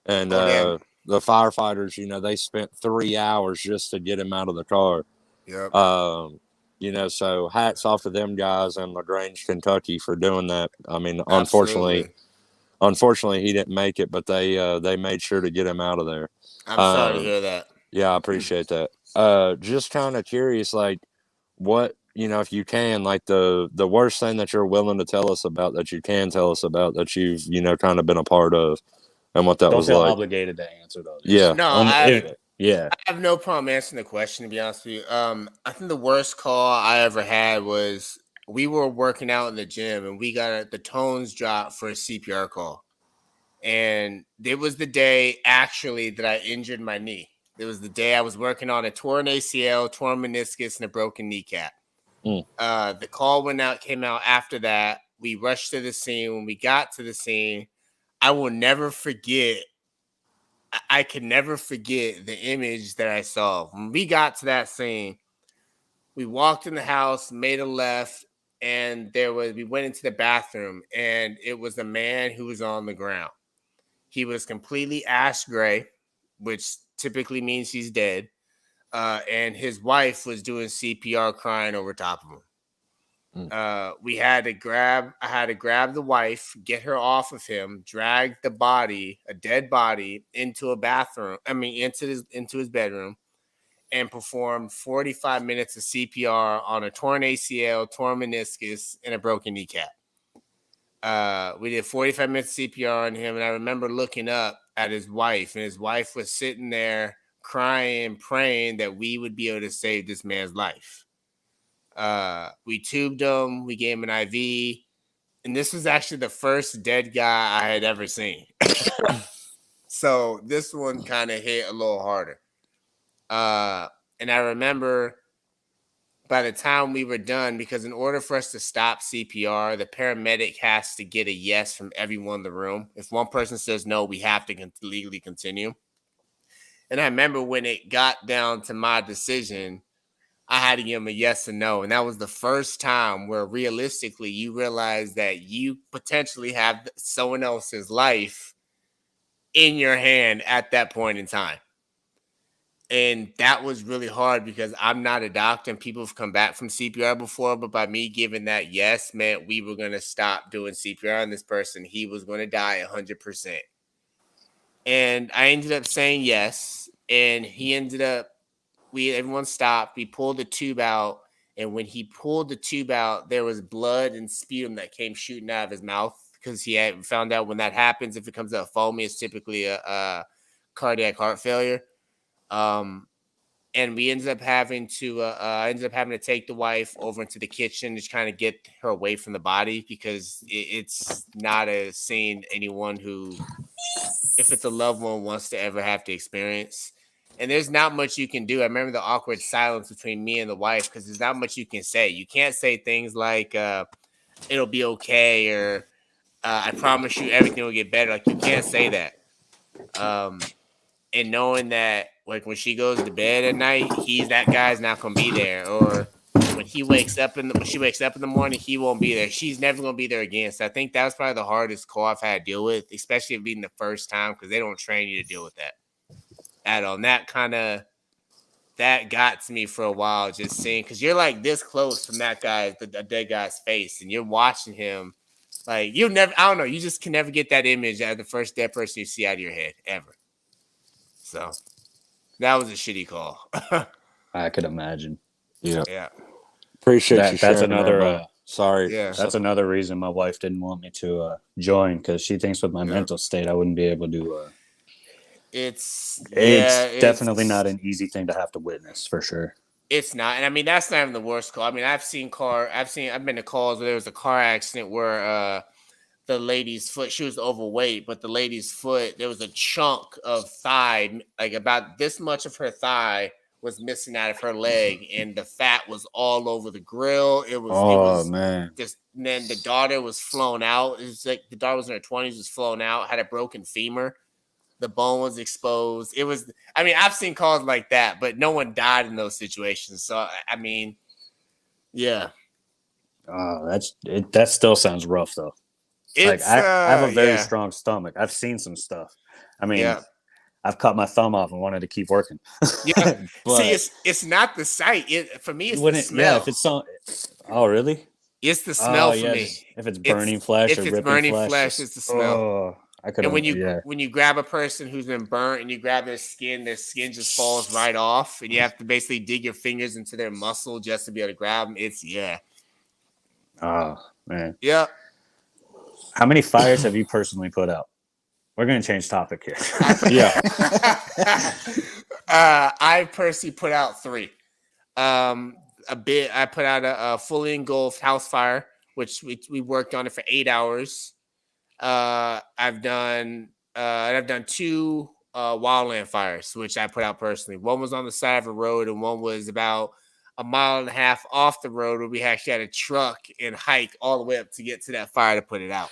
and the firefighters, they spent 3 hours just to get him out of the car. Yep. So hats off to them guys in LaGrange, Kentucky for doing that. I mean, Absolutely. unfortunately, he didn't make it, but they made sure to get him out of there. I'm sorry to hear that. Yeah, I appreciate that. Just kind of curious, like, what, if you can, like the worst thing that you're willing to tell us about, that you can tell us about, that you've, kind of been a part of, and what that was like. Don't feel obligated to answer those. Yeah. No, I have no problem answering the question, to be honest with you. I think the worst call I ever had was we were working out in the gym, and we got the tones dropped for a CPR call. And it was the day, actually, that I injured my knee. It was the day I was working on a torn ACL, torn meniscus, and a broken kneecap. The call came out after that. We rushed to the scene. When we got to the scene, I will never forget. I can never forget the image that I saw. When we got to that scene, we walked in the house, made a left, and we went into the bathroom, and it was a man who was on the ground. He was completely ash gray, which typically means he's dead. And his wife was doing CPR crying over top of him. I had to grab the wife, get her off of him, drag the body, a dead body, into a bathroom. Into his bedroom, and perform 45 minutes of CPR on a torn ACL, torn meniscus, and a broken kneecap. We did 45 minutes of CPR on him, and I remember looking up at his wife, and his wife was sitting there crying, praying that we would be able to save this man's life. We tubed him, we gave him an IV, and this was actually the first dead guy I had ever seen. So this one kind of hit a little harder. And I remember by the time we were done, because in order for us to stop CPR, the paramedic has to get a yes from everyone in the room. If one person says no, we have to legally continue. And I remember when it got down to my decision, I had to give him a yes and no. And that was the first time where realistically you realize that you potentially have someone else's life in your hand at that point in time. And that was really hard because I'm not a doctor and people have come back from CPR before. But by me giving that yes meant we were going to stop doing CPR on this person. He was going to die 100%. And I ended up saying yes. And he ended up, everyone stopped. We pulled the tube out. And when he pulled the tube out, there was blood and sputum that came shooting out of his mouth because he had found out when that happens, if it comes out foamy, it's typically a cardiac heart failure. And we ended up having to take the wife over into the kitchen to kind of get her away from the body because it's not a scene anyone who, if it's a loved one, wants to ever have to experience. And there's not much you can do. I remember the awkward silence between me and the wife because there's not much you can say. You can't say things like it'll be okay or I promise you everything will get better. Like you can't say that. And knowing that, like when she goes to bed at night, that guy's not gonna be there. Or when she wakes up in the morning, he won't be there. She's never gonna be there again. So I think that was probably the hardest call I've had to deal with, especially it being the first time because they don't train you to deal with that at all. And that got to me for a while, just seeing because you're like this close from that guy, the dead guy's face, and you're watching him. Like you never, I don't know, you just can never get that image out of the first dead person you see out of your head ever. So that was a shitty call. I could imagine. Yeah. Appreciate you That's sharing another. that, sorry. Yeah. That's another reason my wife didn't want me to join because she thinks with my mental state I wouldn't be able to. It's definitely not an easy thing to have to witness for sure. It's not, and I mean that's not even the worst call. I mean I've been to calls where there was a car accident where the lady's foot, she was overweight, but the lady's foot, there was a chunk of thigh, like about this much of her thigh was missing out of her leg, and the fat was all over the grill. It was man. Just, and then the daughter was flown out. It was like the daughter was in her 20s, was flown out, had a broken femur. The bone was exposed. It was, I mean, I've seen calls like that, but no one died in those situations. So, I mean, yeah. That still sounds rough though. I have a very strong stomach. I've seen some stuff. I mean, I've cut my thumb off and wanted to keep working. Yeah. See, it's not the sight. For me, it's the smell. Yeah, if it's so. Oh, really? It's the smell for me. If it's burning flesh or ripping flesh, it's the smell. Oh, I could. And when you grab a person who's been burnt and you grab their skin just falls right off, and you have to basically dig your fingers into their muscle just to be able to grab them. Oh man. Yeah. How many fires have you personally put out? We're going to change topic here. I personally put out 3. I put out a fully engulfed house fire, which we worked on it for 8 hours. I've done 2 wildland fires, which I put out personally. One was on the side of a road, and one was about a mile and a half off the road where we actually had a truck and hike all the way up to get to that fire to put it out.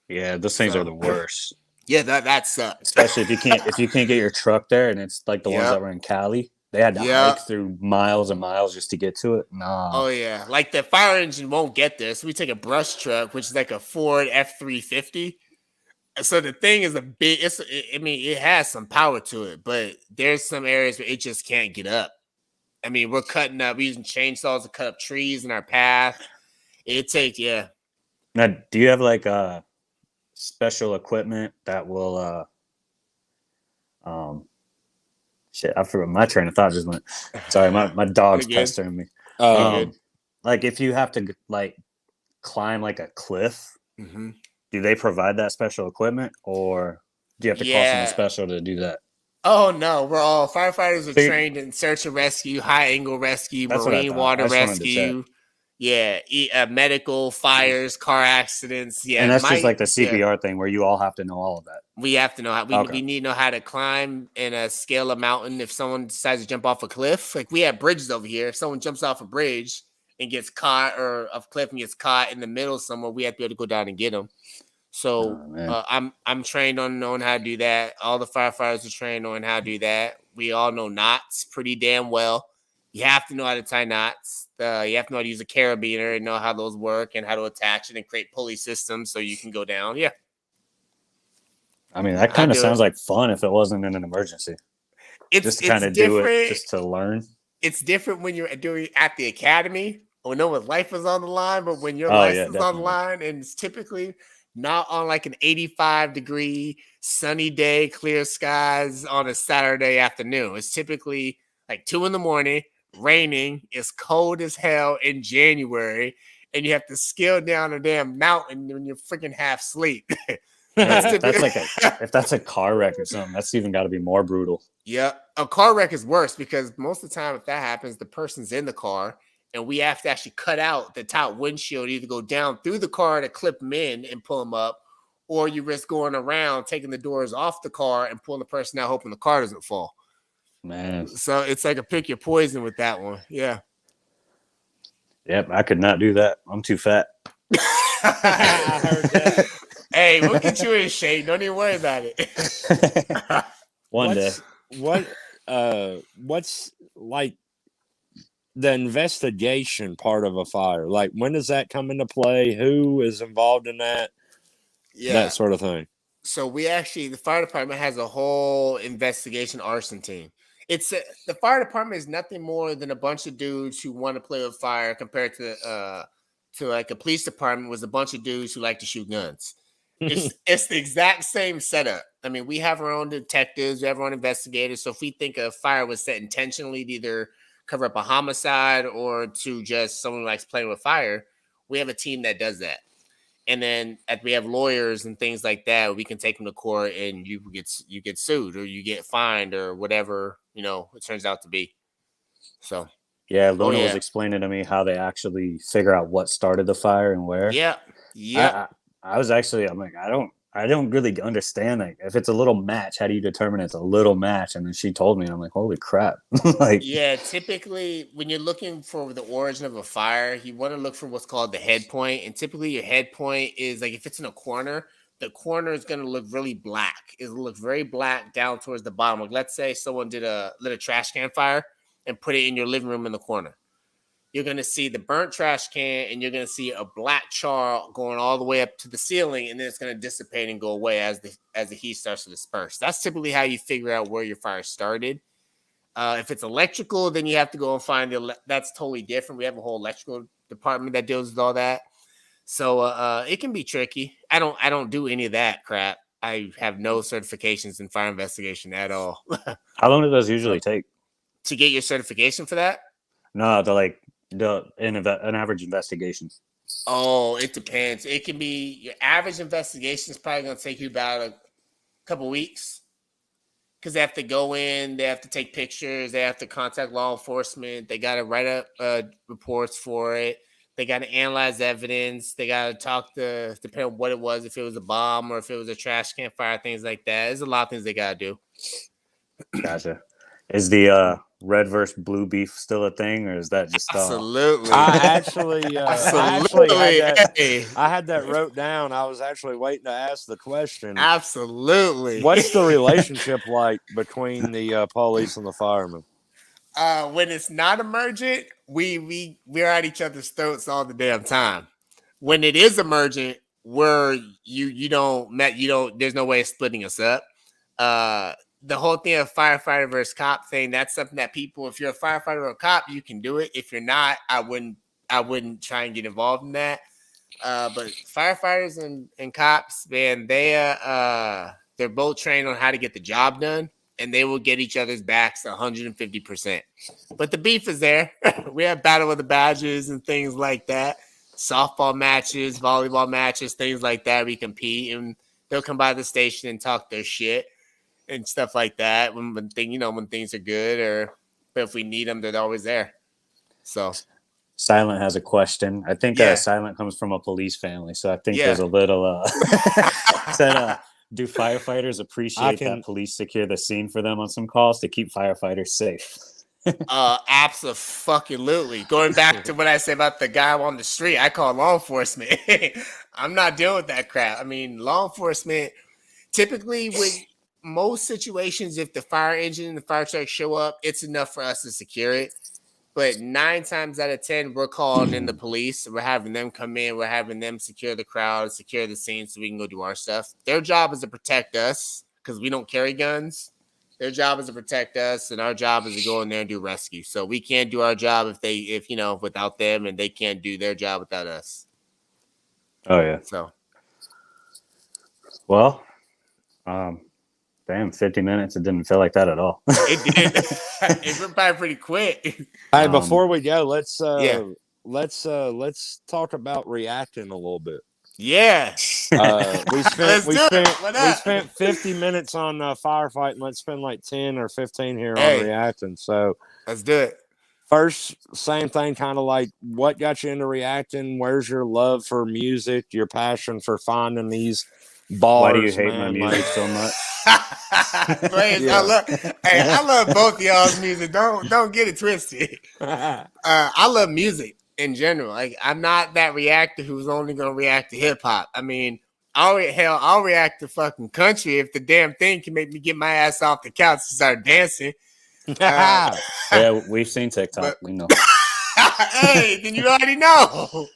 Yeah, those things are the worst. Yeah, that sucks. Especially if you can't get your truck there, and it's like the ones that were in Cali. They had to hike through miles and miles just to get to it. Nah. Oh yeah, like the fire engine won't get there, so we take a brush truck, which is like a Ford F-350. So the thing is it has some power to it, but there's some areas where it just can't get up. I mean, we're using chainsaws to cut up trees in our path. Now, do you have like special equipment that will shit, I forgot my train of thought just went. Sorry, my dog's pestering me. Like if you have to like climb like a cliff, do they provide that special equipment, or do you have to call someone special to do that? Oh no, we're all firefighters are trained in search and rescue, high angle rescue, marine water rescue. Yeah, medical, fires, car accidents. Yeah, and that's just like the CPR thing where you all have to know all of that. We have to know how. We need to know how to climb and scale a mountain. If someone decides to jump off a cliff, like we have bridges over here. If someone jumps off a bridge and gets caught, or a cliff and gets caught in the middle somewhere, we have to be able to go down and get them. So I'm trained on knowing how to do that. All the firefighters are trained on how to do that. We all know knots pretty damn well. You have to know how to tie knots. You have to know how to use a carabiner and know how those work and how to attach it and create pulley systems so you can go down. Yeah. I mean, that kind of sounds like fun if it wasn't in an emergency. Just to kind of do it, just to learn. It's different when you're doing at the academy or no one's life is on the line, but when your life is on the line, and it's typically not on like an 85-degree sunny day, clear skies on a Saturday afternoon. It's typically like 2 a.m, raining, it's cold as hell in January, and you have to scale down a damn mountain when you're freaking half asleep. If that's a car wreck or something, that's even got to be more brutal. Yeah, a car wreck is worse because most of the time, if that happens, the person's in the car, and we have to actually cut out the top windshield, either go down through the car to clip them in and pull them up, or you risk going around, taking the doors off the car and pulling the person out, hoping the car doesn't fall. Man, so it's like a pick your poison with that one. Yeah. Yep, I could not do that. I'm too fat. I heard that. Hey, we'll get you in shape. Don't even worry about it. One day. What's like the investigation part of a fire? Like, when does that come into play? Who is involved in that? Yeah, that sort of thing. So the fire department has a whole investigation arson team. The fire department is nothing more than a bunch of dudes who want to play with fire, compared to like a police department was a bunch of dudes who like to shoot guns. It's the exact same setup. I mean, we have our own detectives, we have our own investigators. So if we think a fire was set intentionally to either cover up a homicide or to just someone who likes playing with fire, we have a team that does that. And then we have lawyers and things like that. We can take them to court, and you get sued or you get fined or whatever, it turns out to be. So yeah, Luna was explaining to me how they actually figure out what started the fire and where. Yeah. I was actually, I'm like, I don't really understand. Like, if it's a little match, how do you determine it's a little match? And then she told me, and I'm like, holy crap. Typically when you're looking for the origin of a fire, you want to look for what's called the head point. And typically your head point is like, if it's in a corner, the corner is going to look really black. It'll look very black down towards the bottom. Like, let's say someone lit a trash can fire and put it in your living room in the corner. You're going to see the burnt trash can, and you're going to see a black char going all the way up to the ceiling, and then it's going to dissipate and go away as the heat starts to disperse. That's typically how you figure out where your fire started. If it's electrical, then you have to go and find that's totally different. We have a whole electrical department that deals with all that. So it can be tricky. I don't do any of that crap. I have no certifications in fire investigation at all. How long does those usually take? To get your certification for that? No, an average investigation. Oh, it depends. It can be your average investigation is probably going to take you about a couple weeks, because they have to go in, they have to take pictures, they have to contact law enforcement, they got to write up reports for it, they got to analyze evidence, they got to talk to, depending on what it was, if it was a bomb or if it was a trash can fire, things like that. There's a lot of things they got to do. Gotcha. Is the red versus blue beef still a thing, or is that just absolutely? I actually had that wrote down. I was actually waiting to ask the question. Absolutely. What's the relationship like between the police and the firemen? When it's not emergent, we're at each other's throats all the damn time. When it is emergent, there's no way of splitting us up. The whole thing of firefighter versus cop thing, that's something that people, if you're a firefighter or a cop, you can do it. If you're not, I wouldn't try and get involved in that. But firefighters and cops, man, they're both trained on how to get the job done, and they will get each other's backs 150%. But the beef is there. We have battle of the badges and things like that. Softball matches, volleyball matches, things like that. We compete, and they'll come by the station and talk their shit and stuff like that when things are good, but if we need them, they're always there. So Silent has a question. I think Silent comes from a police family, so I think there's a little said, do firefighters appreciate that police secure the scene for them on some calls to keep firefighters safe? Absolutely. Going back to what I said about the guy on the street, I call law enforcement. I'm not dealing with that crap. I mean, law enforcement typically with most situations, if the fire engine and the fire truck show up, it's enough for us to secure it. But 9 times out of 10, we're calling in the police. We're having them come in. We're having them secure the crowd, secure the scene so we can go do our stuff. Their job is to protect us because we don't carry guns. Their job is to protect us, and our job is to go in there and do rescue. So we can't do our job if without them, and they can't do their job without us. Oh yeah. So, well, damn, 50 minutes. It didn't feel like that at all. it did. It went by pretty quick. Hey, before we go, let's talk about reacting a little bit. Yeah. We spent 50 minutes on firefighting. Let's spend like 10 or 15 here on reacting. So let's do it. First, same thing, kind of like what got you into reacting? Where's your love for music, your passion for finding these bars? Why do you hate my music so much? I love both of y'all's music. Don't get it twisted. I love music in general. Like, I'm not that reactor who's only gonna react to hip hop. I mean, I'll react to fucking country if the damn thing can make me get my ass off the couch and start dancing. Yeah, we've seen TikTok. We know. Hey, then you already know.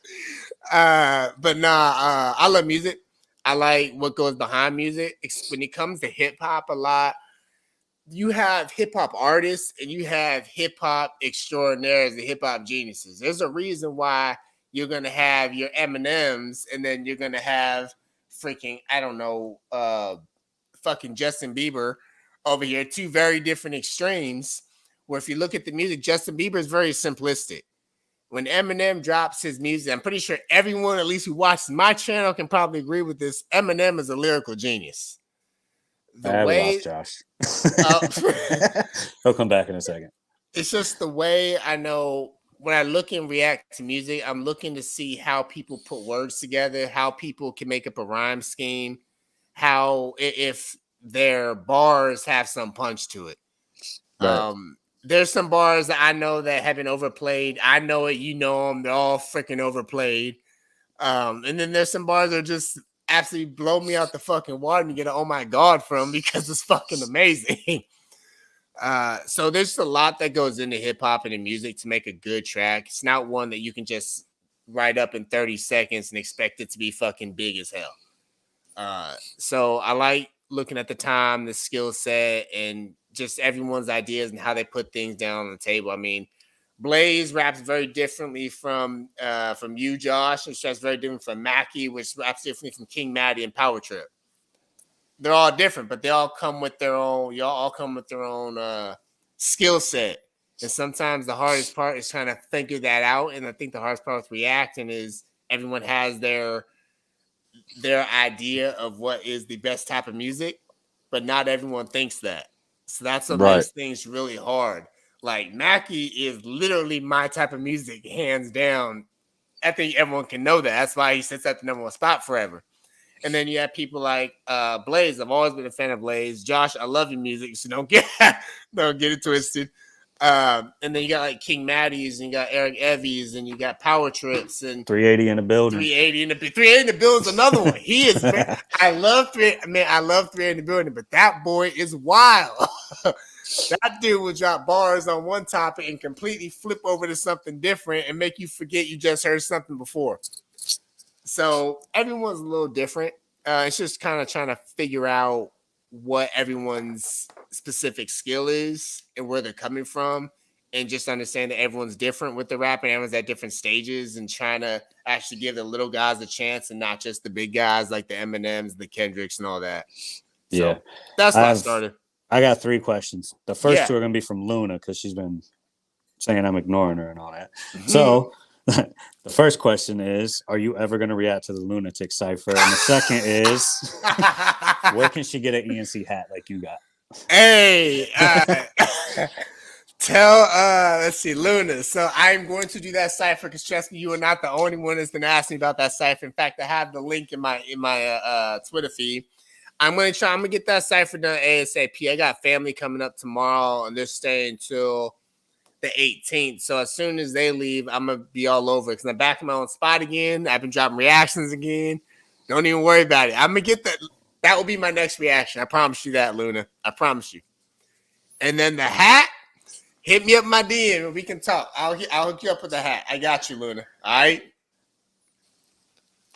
But nah, I love music. I like what goes behind music. When it comes to hip hop, a lot, you have hip hop artists and you have hip hop extraordinaires and hip hop geniuses. There's a reason why you're gonna have your Eminems and then you're gonna have freaking, I don't know, fucking Justin Bieber over here. Two very different extremes. Where if you look at the music, Justin Bieber is very simplistic. When Eminem drops his music, I'm pretty sure everyone, at least who watches my channel, can probably agree with this. Eminem is a lyrical genius. We lost Josh. He'll come back in a second. It's just the way I know when I look and react to music, I'm looking to see how people put words together, how people can make up a rhyme scheme, how if their bars have some punch to it. Right. There's some bars that I know that have been overplayed. I know it, you know them. They're all freaking overplayed. And then there's some bars that just absolutely blow me out the fucking water and you get an oh my God from because it's fucking amazing. So there's a lot that goes into hip hop and the music to make a good track. It's not one that you can just write up in 30 seconds and expect it to be fucking big as hell. So I like looking at the time, the skill set, and just everyone's ideas and how they put things down on the table. I mean, Blaze raps very differently from you, Josh, and raps very different from Mackie, which raps differently from King Maddie and Power Trip. They're all different, but they all come with their own. Y'all all come with their own skill set, and sometimes the hardest part is trying to figure that out. And I think the hardest part with reacting is everyone has their idea of what is the best type of music, but not everyone thinks that. So that's what makes things really hard. Like Mackie is literally my type of music, hands down. I think everyone can know that. That's why he sits at the number one spot forever. And then you have people like Blaze. I've always been a fan of Blaze. Josh, I love your music, so don't get it twisted. And then you got like King Maddie's, and you got Eric Evie's, and you got Power Trips, and 380 in the building. 380 in the building is another one. He is. I love 380 in the building, but that boy is wild. That dude will drop bars on one topic and completely flip over to something different and make you forget you just heard something before. So everyone's a little different. It's just kind of trying to figure out what everyone's specific skill is and where they're coming from, and just understand that everyone's different with the rap and everyone's at different stages, and trying to actually give the little guys a chance and not just the big guys like the Eminems, the Kendricks, and all that. So that's how I started. I got 3 questions. The first 2 are going to be from Luna because she's been saying I'm ignoring her and all that. Mm-hmm. So the first question is, are you ever going to react to the Lunatic Cypher? And the second is, where can she get an ENC hat like you got? Hey, let's see, Luna. So I'm going to do that cypher because trust me, you are not the only one that's been asking about that cypher. In fact, I have the link in my Twitter feed. I'm gonna get that cypher done ASAP. I got family coming up tomorrow, and they're staying till the 18th. So as soon as they leave, I'm gonna be all over because I'm back in my own spot again. I've been dropping reactions again. Don't even worry about it. I'm gonna get that. That will be my next reaction. I promise you that, Luna. I promise you. And then the hat. Hit me up my DM and we can talk. I'll hook you up with a hat. I got you, Luna. All right.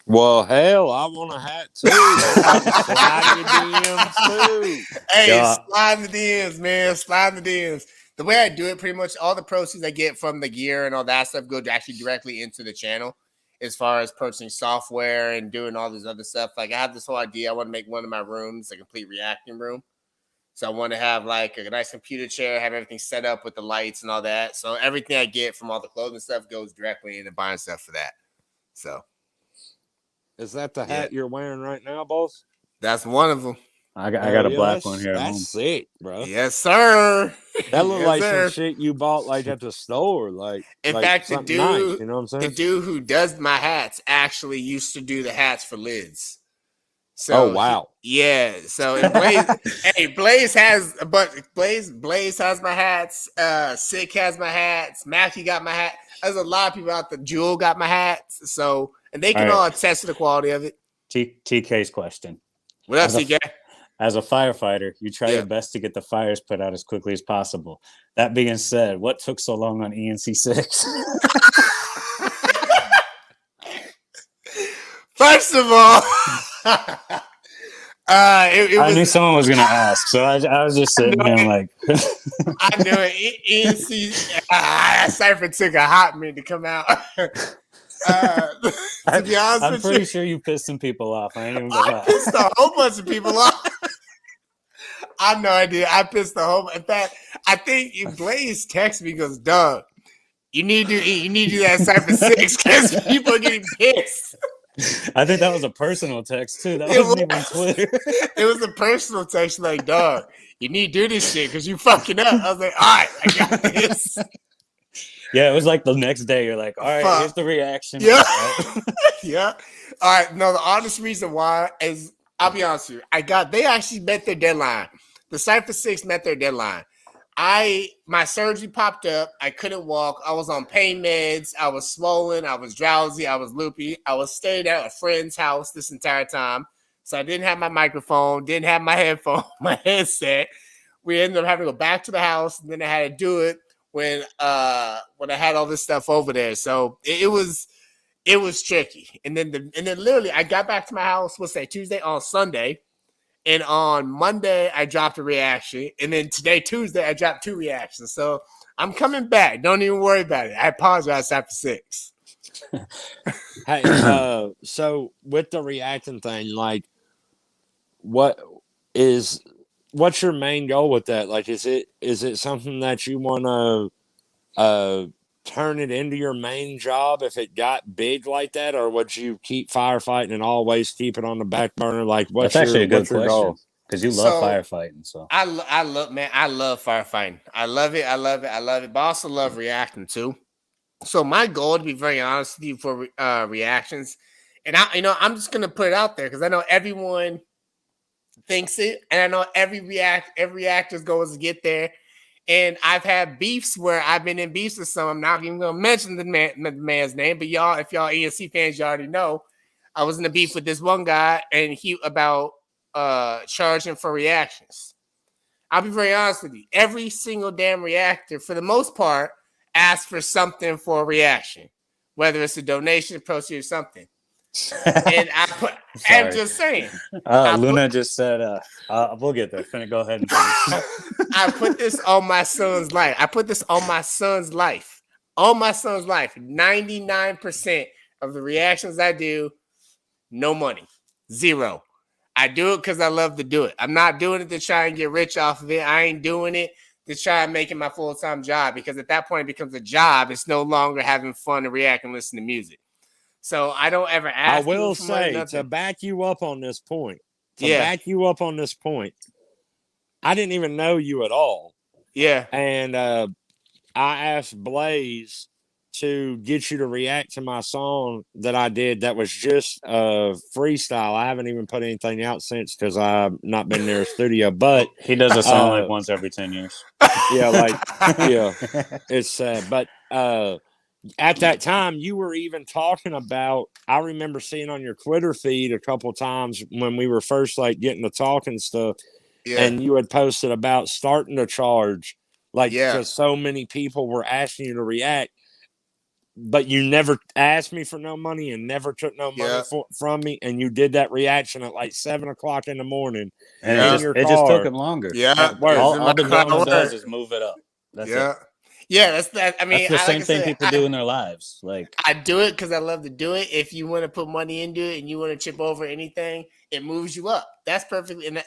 Well, hell, I want a hat too. Slide in the DMs too. Hey, slide in the DMs, man. Slide in the DMs. The way I do it, pretty much all the proceeds I get from the gear and all that stuff go actually directly into the channel. As far as purchasing software and doing all this other stuff, like I have this whole idea. I want to make one of my rooms a complete reacting room. So I want to have like a nice computer chair, have everything set up with the lights and all that. So everything I get from all the clothing stuff goes directly into buying stuff for that. So. Is that the hat you're wearing right now, boss? That's one of them. I got a black one here. That's sick, bro. Yes, sir. That looked like some shit you bought like at the store. Like, in fact, the dude, nice, you know what I'm saying? The dude who does my hats actually used to do the hats for lids. So, oh wow, So Blaze, hey, Blaze has my hats. Sick has my hats. Mackie got my hat. There's a lot of people out there. Jewel got my hats. So, and they can all attest to the quality of it. TK's question. What up, TK? As a firefighter, you try your best to get the fires put out as quickly as possible. That being said, what took so long on ENC 6? First of all, I knew someone was going to ask, so I was just sitting there like... I knew it. ENC, Cypher took a hot minute to come out. To be honest I'm with pretty you, sure you pissed some people off. I ain't even gonna lie. I pissed a whole bunch of people off. I have no idea. I pissed a whole. In fact, I think Blaze texted me because, "Doug, you need to do that Cypher 6 because people are getting pissed." I think that was a personal text too. That wasn't even Twitter. It was a personal text like, "Dog, you need to do this shit because you fucking up." I was like, "All right, I got this." Yeah, it was like the next day. You're like, all right, here's the reaction. Yeah. Yeah. All right. No, the honest reason why is, I'll be honest with you. They actually met their deadline. The Cypher 6 met their deadline. My surgery popped up. I couldn't walk. I was on pain meds. I was swollen. I was drowsy. I was loopy. I was staying at a friend's house this entire time. So I didn't have my microphone, didn't have my headphone, my headset. We ended up having to go back to the house, and then I had to do it when I had all this stuff over there. So it was tricky. And then literally I got back to my house, Tuesday, on Sunday. And on Monday I dropped a reaction. And then today, Tuesday, I dropped 2 reactions. So I'm coming back. Don't even worry about it. I apologize after 6. Hey, so with the reacting thing, like what's your main goal with that? Like, is it something that you want to turn it into your main job if it got big like that, or would you keep firefighting and always keep it on the back burner? Like, that's actually a good question because you love firefighting. So I love firefighting. I love it. But I also love reacting too. So my goal, to be very honest with you, for reactions, and I'm just gonna put it out there because I know everyone thinks it, and I know every reactor's goal is to get there. And I've had beefs where I've been in beefs with some. I'm not even gonna mention the man's name, but y'all, if y'all ENC fans, you already know. I was in a beef with this one guy, and he about charging for reactions. I'll be very honest with you. Every single damn reactor, for the most part, asks for something for a reaction, whether it's a donation, proceed, or something. And I'm just saying. Luna just said, we'll get there. Finna go ahead and I put this on my son's life. 99% of the reactions I do, no money. 0. I do it because I love to do it. I'm not doing it to try and get rich off of it. I ain't doing it to try and make it my full-time job, because at that point it becomes a job. It's no longer having fun to react and listen to music. So I don't ever ask. I will say, to back you up on this point, I didn't even know you at all. Yeah. And I asked Blaze to get you to react to my song that I did that was just freestyle. I haven't even put anything out since because I've not been near a studio. But he does a song like once every 10 years. Yeah, it's sad. But at that time, you were even talking about, I remember seeing on your Twitter feed a couple of times when we were first getting to talking stuff, and you had posted about starting to charge like because so many people were asking you to react, but you never asked me for no money and never took no money from me, and you did that reaction at like 7 o'clock in the morning. And it just took him longer. All the drama does is move it up. That's it. Yeah, that's that. I mean, that's the same thing people do in their lives. Like, I do it because I love to do it. If you want to put money into it and you want to chip over anything, it moves you up. That's perfectly. And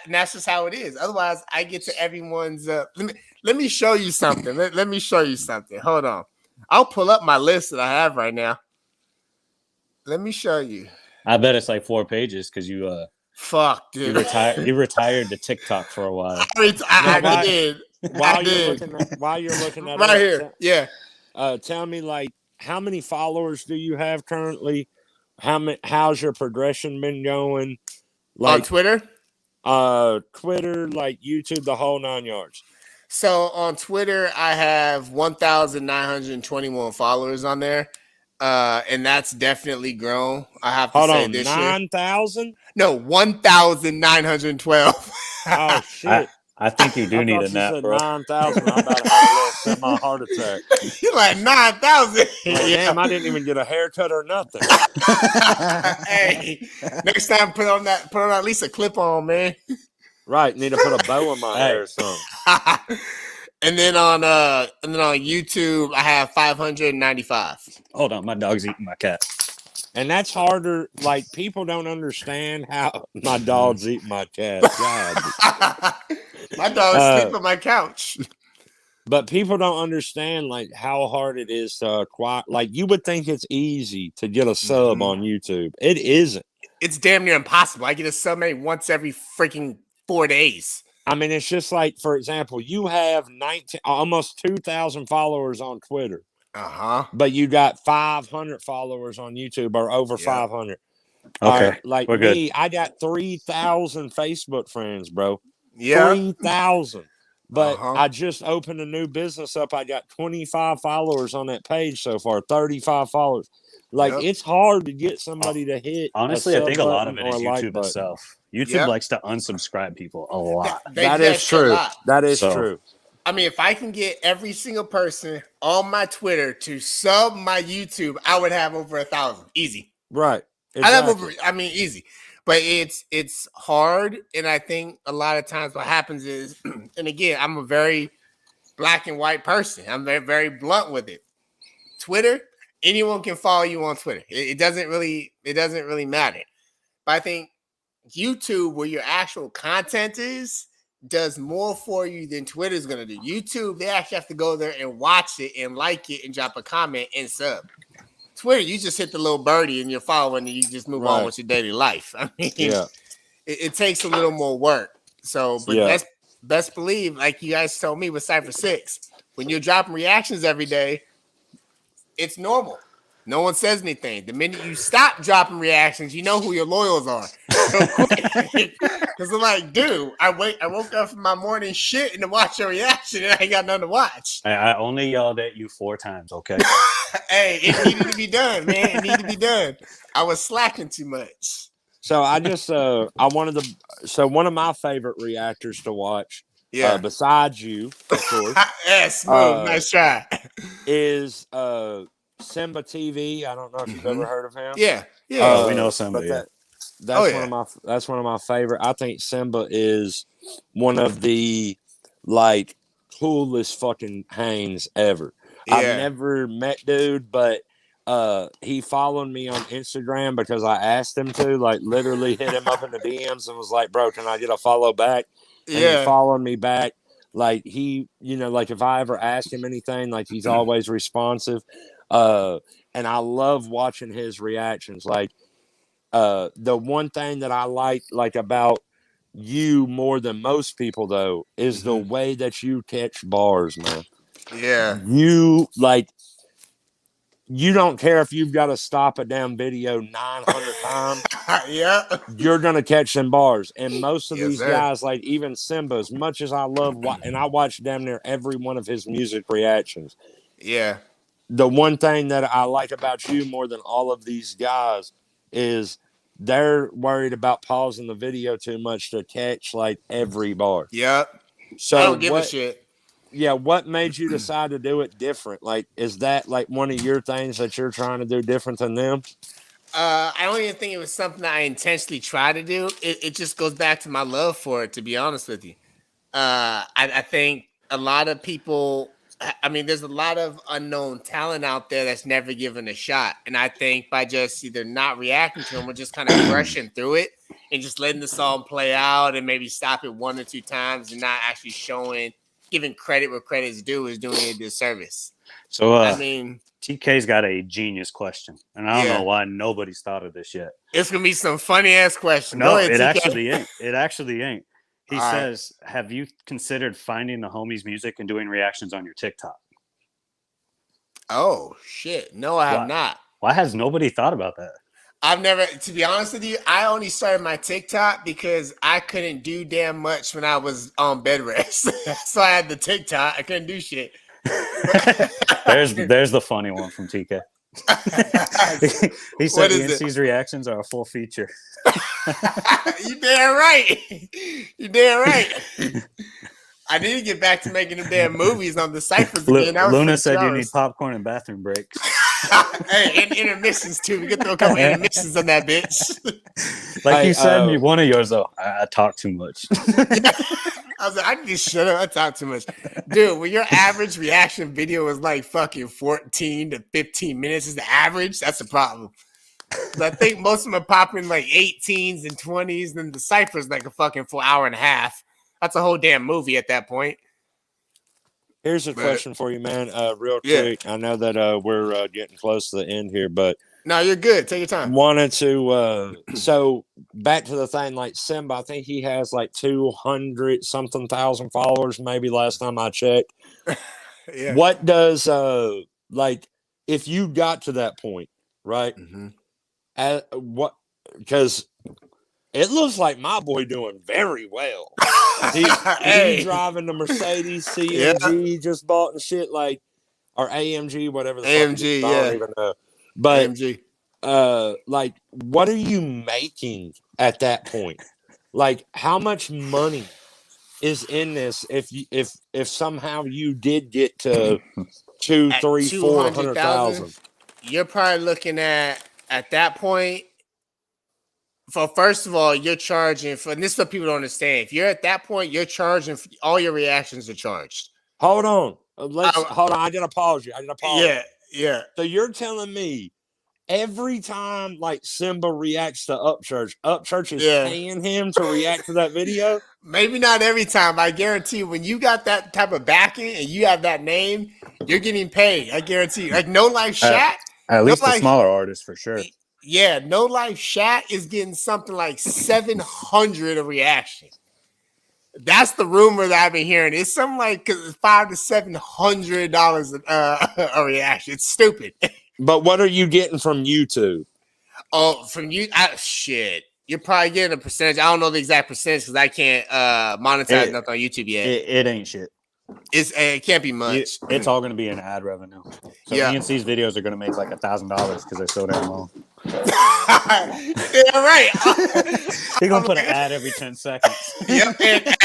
that's just how it is. Otherwise, I get to everyone's. Let me show you something. Let me show you something. Hold on. I'll pull up my list that I have right now. Let me show you. I bet it's like 4 pages because you. Fuck, dude. You retired to TikTok for a while. I did. While you're looking at right here, tell me, like, how many followers do you have currently? How's your progression been going? Like, on Twitter, like YouTube, the whole 9 yards. So on Twitter, I have 1,921 followers on there, and that's definitely grown. I have to say this 9,000? No, 1,912. Oh shit. I think you do need a nap, bro. 9,000. I'm about to have a heart attack. You're like 9,000. Damn, I didn't even get a haircut or nothing. Hey, next time put on at least a clip on, man. Right, need to put a bow in my hair or something. And then on YouTube, I have 595. Hold on, my dog's eating my cat. And that's harder. Like, people don't understand how my dog's eating my cat. God. My dog sleep on my couch. But people don't understand like how hard it is to acquire. Like, you would think it's easy to get a sub on YouTube. It isn't. It's damn near impossible. I get a sub maybe once every freaking 4 days. I mean, it's just like, for example, you have almost 2,000 followers on Twitter. But you got 500 followers on YouTube, or over 500. Okay. Like We're me, good. I got 3,000 Facebook friends, bro. Yeah. 3,000. But I just opened a new business up. I got 25 followers on that page so far, 35 followers. Like, it's hard to get somebody to hit. Honestly, I think a lot of it is YouTube itself. YouTube likes to unsubscribe people a lot. That is true. That is true. I mean, if I can get every single person on my Twitter to sub my YouTube, I would have over 1,000. Easy. Right. Exactly. I'd have over, easy. But it's hard. And I think a lot of times what happens is, and again, I'm a very black and white person. I'm very, very blunt with it. Twitter, anyone can follow you on Twitter. It doesn't really matter. But I think YouTube, where your actual content is, does more for you than Twitter's gonna do. YouTube, they actually have to go there and watch it and like it and drop a comment and sub. Twitter, you just hit the little birdie and you're following and you just move on with your daily life. I mean, it takes a little more work. So, but best believe, like you guys told me with Cypher 6, when you're dropping reactions every day, it's normal. No one says anything. The minute you stop dropping reactions, you know who your loyals are. Because I'm like, dude, I woke up from my morning shit and to watch your reaction and I ain't got nothing to watch. I only yelled at you 4 times, okay? Hey, it needed to be done, man. It needed to be done. I was slacking too much. So I just one of my favorite reactors to watch, besides you, of course. Smooth, nice try. Is Simba TV. I don't know if you've ever heard of him. Yeah. We know Simba. That's one of my favorite. I think Simba is one of the like coolest fucking hangs ever. Yeah. I've never met dude, but he followed me on Instagram because I asked him to, like, literally hit him up in the DMs and was like, bro, can I get a follow back? And he followed me back. Like, he, like if I ever ask him anything, like he's always responsive. And I love watching his reactions. Like, the one thing that I like about you more than most people, though, is the way that you catch bars, man. Yeah. You don't care if you've got to stop a damn video 900 times. You're going to catch them bars. And most of these guys, like even Simba, as much as I love, and I watch damn near every one of his music reactions. Yeah. The one thing that I like about you more than all of these guys is they're worried about pausing the video too much to catch like every bar. Yep. So I don't give a shit. what made you decide to do it different? Like, is that like one of your things that you're trying to do different than them? I don't even think it was something I intentionally tried to do. It just goes back to my love for it, to be honest with you. I think a lot of people, I mean, there's a lot of unknown talent out there that's never given a shot. And I think by just either not reacting to them or just kind of brushing through it and just letting the song play out and maybe stop it 1 or 2 times and not actually giving credit where credit's due is doing a disservice. So, I mean, TK's got a genius question, and I don't know why nobody's thought of this yet. It's going to be some funny-ass question. No, ahead, it TK. actually ain't. It actually ain't. He All says, have you considered finding the homies' music and doing reactions on your TikTok? Oh, shit. No, I have not. Why has nobody thought about that? I've never, to be honest with you, I only started my TikTok because I couldn't do damn much when I was on bed rest. So I had the TikTok. I couldn't do shit. There's the funny one from TK. He said ENC's reactions are a full feature. You damn right. You damn right. I need to get back to making them damn movies on the ciphers again. Luna said you need popcorn and bathroom breaks. Hey, and intermissions too. We could throw a couple intermissions on that bitch. Like you said, one of yours though. I talk too much. I was like, I need to shut up. I talk too much. Dude, when your average reaction video is like fucking 14 to 15 minutes is the average, that's a problem. I think most of them are popping like 18s and 20s, and the cipher's like a fucking full hour and a half. That's a whole damn movie at that point. Here's a question for you, man. Real quick. I know that we're getting close to the end here, but no, you're good. Take your time. Wanted to so back to the thing, like Simba, I think he has like 200 something thousand followers, maybe last time I checked. Yeah. What does like if you got to that point, right? What, because it looks like my boy doing very well. He's driving the Mercedes CMG he just bought and shit, like, or AMG, whatever the AMG, fuck. I don't even know. But AMG. like, what are you making at that point? Like, how much money is in this if somehow you did get to 200,000, 300,000, 400,000? You're probably looking at that point. For first of all, you're charging for, and this is what people don't understand. If you're at that point, you're charging for, all your reactions are charged. Hold on. Hold on. I gotta pause you. Yeah. So you're telling me every time like Simba reacts to Upchurch is paying him to react to that video? Maybe not every time, but I guarantee you, when you got that type of backing and you have that name, you're getting paid. I guarantee you. Like No Life Shat. At least the smaller artists for sure. Yeah, No Life Shat is getting something like 700 a reaction. That's the rumor that I've been hearing. It's something like $500 to $700 a reaction. It's stupid. But what are you getting from YouTube? Oh, from you? Shit. You're probably getting a percentage. I don't know the exact percentage because I can't monetize nothing on YouTube yet. It ain't shit. It can't be much. It's all going to be in ad revenue. So ENC's videos are going to make like $1,000 because they're so damn long. Yeah, right. They're going to put an ad every 10 seconds. Yep, and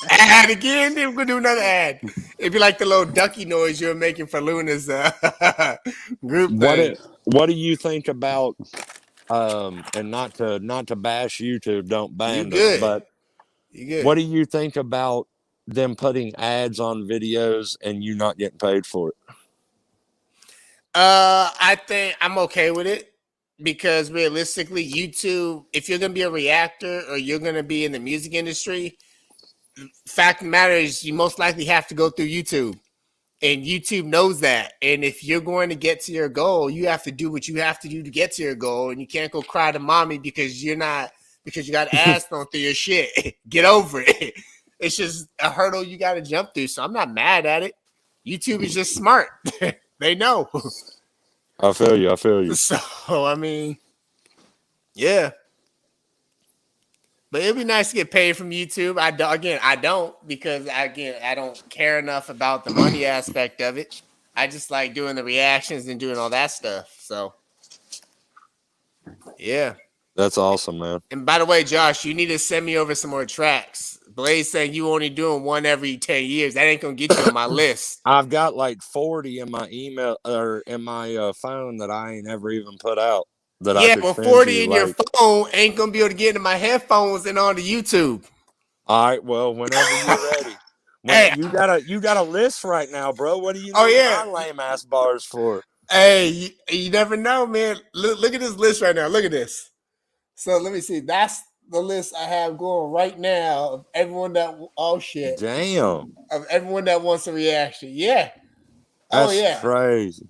ad again. Then we're going to do another ad. It'd be like the little ducky noise you're making for Luna's group thing. What do you think about, and not to bash YouTube, don't ban us, but what do you think about them putting ads on videos and you not getting paid for it? I think I'm okay with it because realistically, YouTube, if you're gonna be a reactor or you're gonna be in the music industry, fact of the matter is you most likely have to go through YouTube. And YouTube knows that. And if you're going to get to your goal, you have to do what you have to do to get to your goal. And you can't go cry to mommy because you got ass thrown through your shit. Get over it. It's just a hurdle you got to jump through. So I'm not mad at it. YouTube is just smart. They know. I feel you. So, I mean, yeah. But it'd be nice to get paid from YouTube. I don't because I don't care enough about the money aspect of it. I just like doing the reactions and doing all that stuff. So, yeah. That's awesome, man. And by the way, Josh, you need to send me over some more tracks Blaze saying you only doing one every 10 years. That ain't gonna get you on my list. I've got like 40 in my email or in my phone that I ain't ever even put out. That I Yeah, could well, send 40 you, in your like, phone ain't gonna be able to get into my headphones and on the YouTube. all right, well, whenever you're ready. Hey, You got a list right now, bro. What do you oh need yeah. my lame ass bars for? Hey, you never know, man. Look at this list right now. Look at this. So let me see. That's the list I have going right now of everyone that Damn, of everyone that wants a reaction. Yeah. Oh that's yeah. crazy.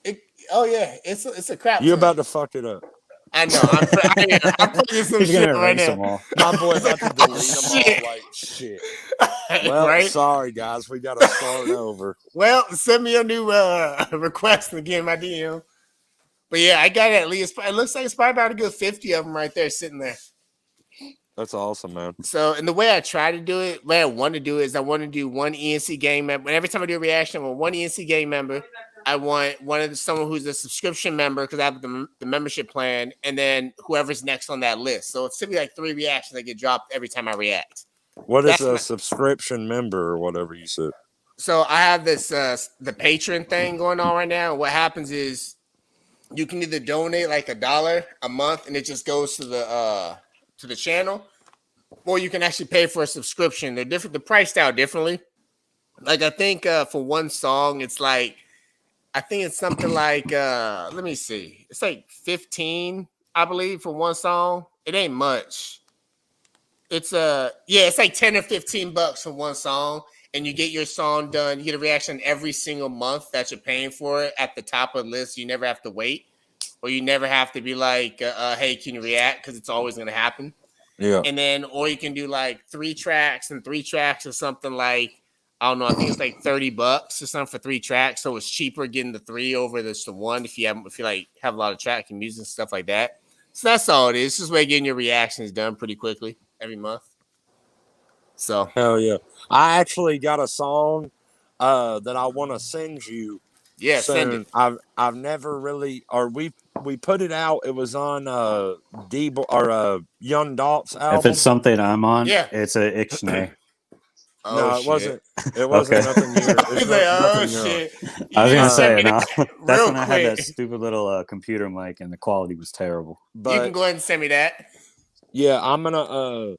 It, oh yeah. It's a crap You ton. about to fuck it up. I know. I'm putting some He's gonna shit right erase now. them all. My boy about to delete them Shit. all like shit. Well, Right. sorry guys, we got to start over. Well, send me a new request again, my DM. But yeah, I got at least. It looks like it's probably about a good 50 of them right there sitting there. That's awesome, man. So, and the way I try to do it, what I want to do is I want to do one ENC gang member. And every time I do a reaction, I want one ENC gang member. I want someone who's a subscription member because I have the membership plan, and then whoever's next on that list. So it's typically like 3 reactions that get dropped every time I react. What is a subscription member or whatever you said? So I have this the patron thing going on right now. What happens is you can either donate like $1 a month, and it just goes to the channel, or you can actually pay for a subscription. They're different. They're priced out differently. Like I think for one song, it's like I think it's something like let me see. It's like 15, I believe, for one song. It ain't much. It's it's like 10 or 15 bucks for one song, and you get your song done. You get a reaction every single month that you're paying for it at the top of the list. You never have to wait, or you never have to be like, hey, can you react? Because it's always gonna happen. Yeah. And then, or you can do like 3 tracks and 3 tracks or something like, I don't know. I think it's like $30 or something for 3 tracks. So it's cheaper getting the 3 over the 1 if you like have a lot of track and music and stuff like that. So that's all it is. It's just way getting your reactions done pretty quickly every month. So hell yeah. I actually got a song that I want to send you. Yeah, soon. send it. I've never really, or we put it out. It was on D or Young Dolph's album. If it's something I'm on, Yeah. it's a Ixnay. Oh, no, it shit. wasn't. It wasn't Okay. nothing. He's like, oh shit. I was gonna say it no. That's real when I had that quick. stupid little computer mic, and the quality was terrible. But You can go ahead and send me that. yeah, I'm gonna.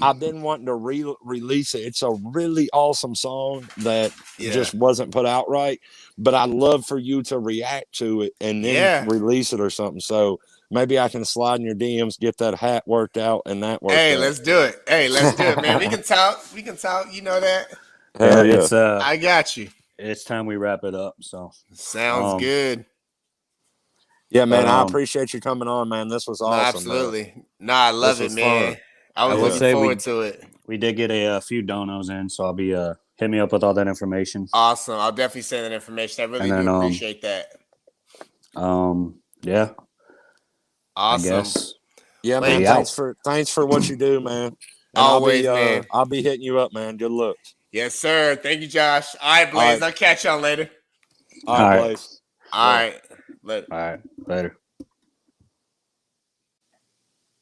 I've been wanting to release it. It's a really awesome song that just wasn't put out right. But I'd love for you to react to it and then release it or something. So maybe I can slide in your DMs, get that hat worked out and that worked out. Hey, let's do it. Hey, let's do it, man. We can talk. We can talk. You know that. Hell yeah. It's I got you. It's time we wrap it up. So sounds good. Yeah, man. I appreciate you coming on, man. This was awesome. Absolutely. No, I love it, man. Fun. I was looking forward to it. We did get a few donos in, so I'll be hit me up with all that information. Awesome. I'll definitely send that information. I really do appreciate that. Yeah. Awesome. I guess. Yeah, man. Thanks for what you do, man. And always, man. I'll be hitting you up, man. Good luck. Yes, sir. Thank you, Josh. All right, Blaze. I'll catch y'all later. All right, Blaze. All right. Later. All right. Later.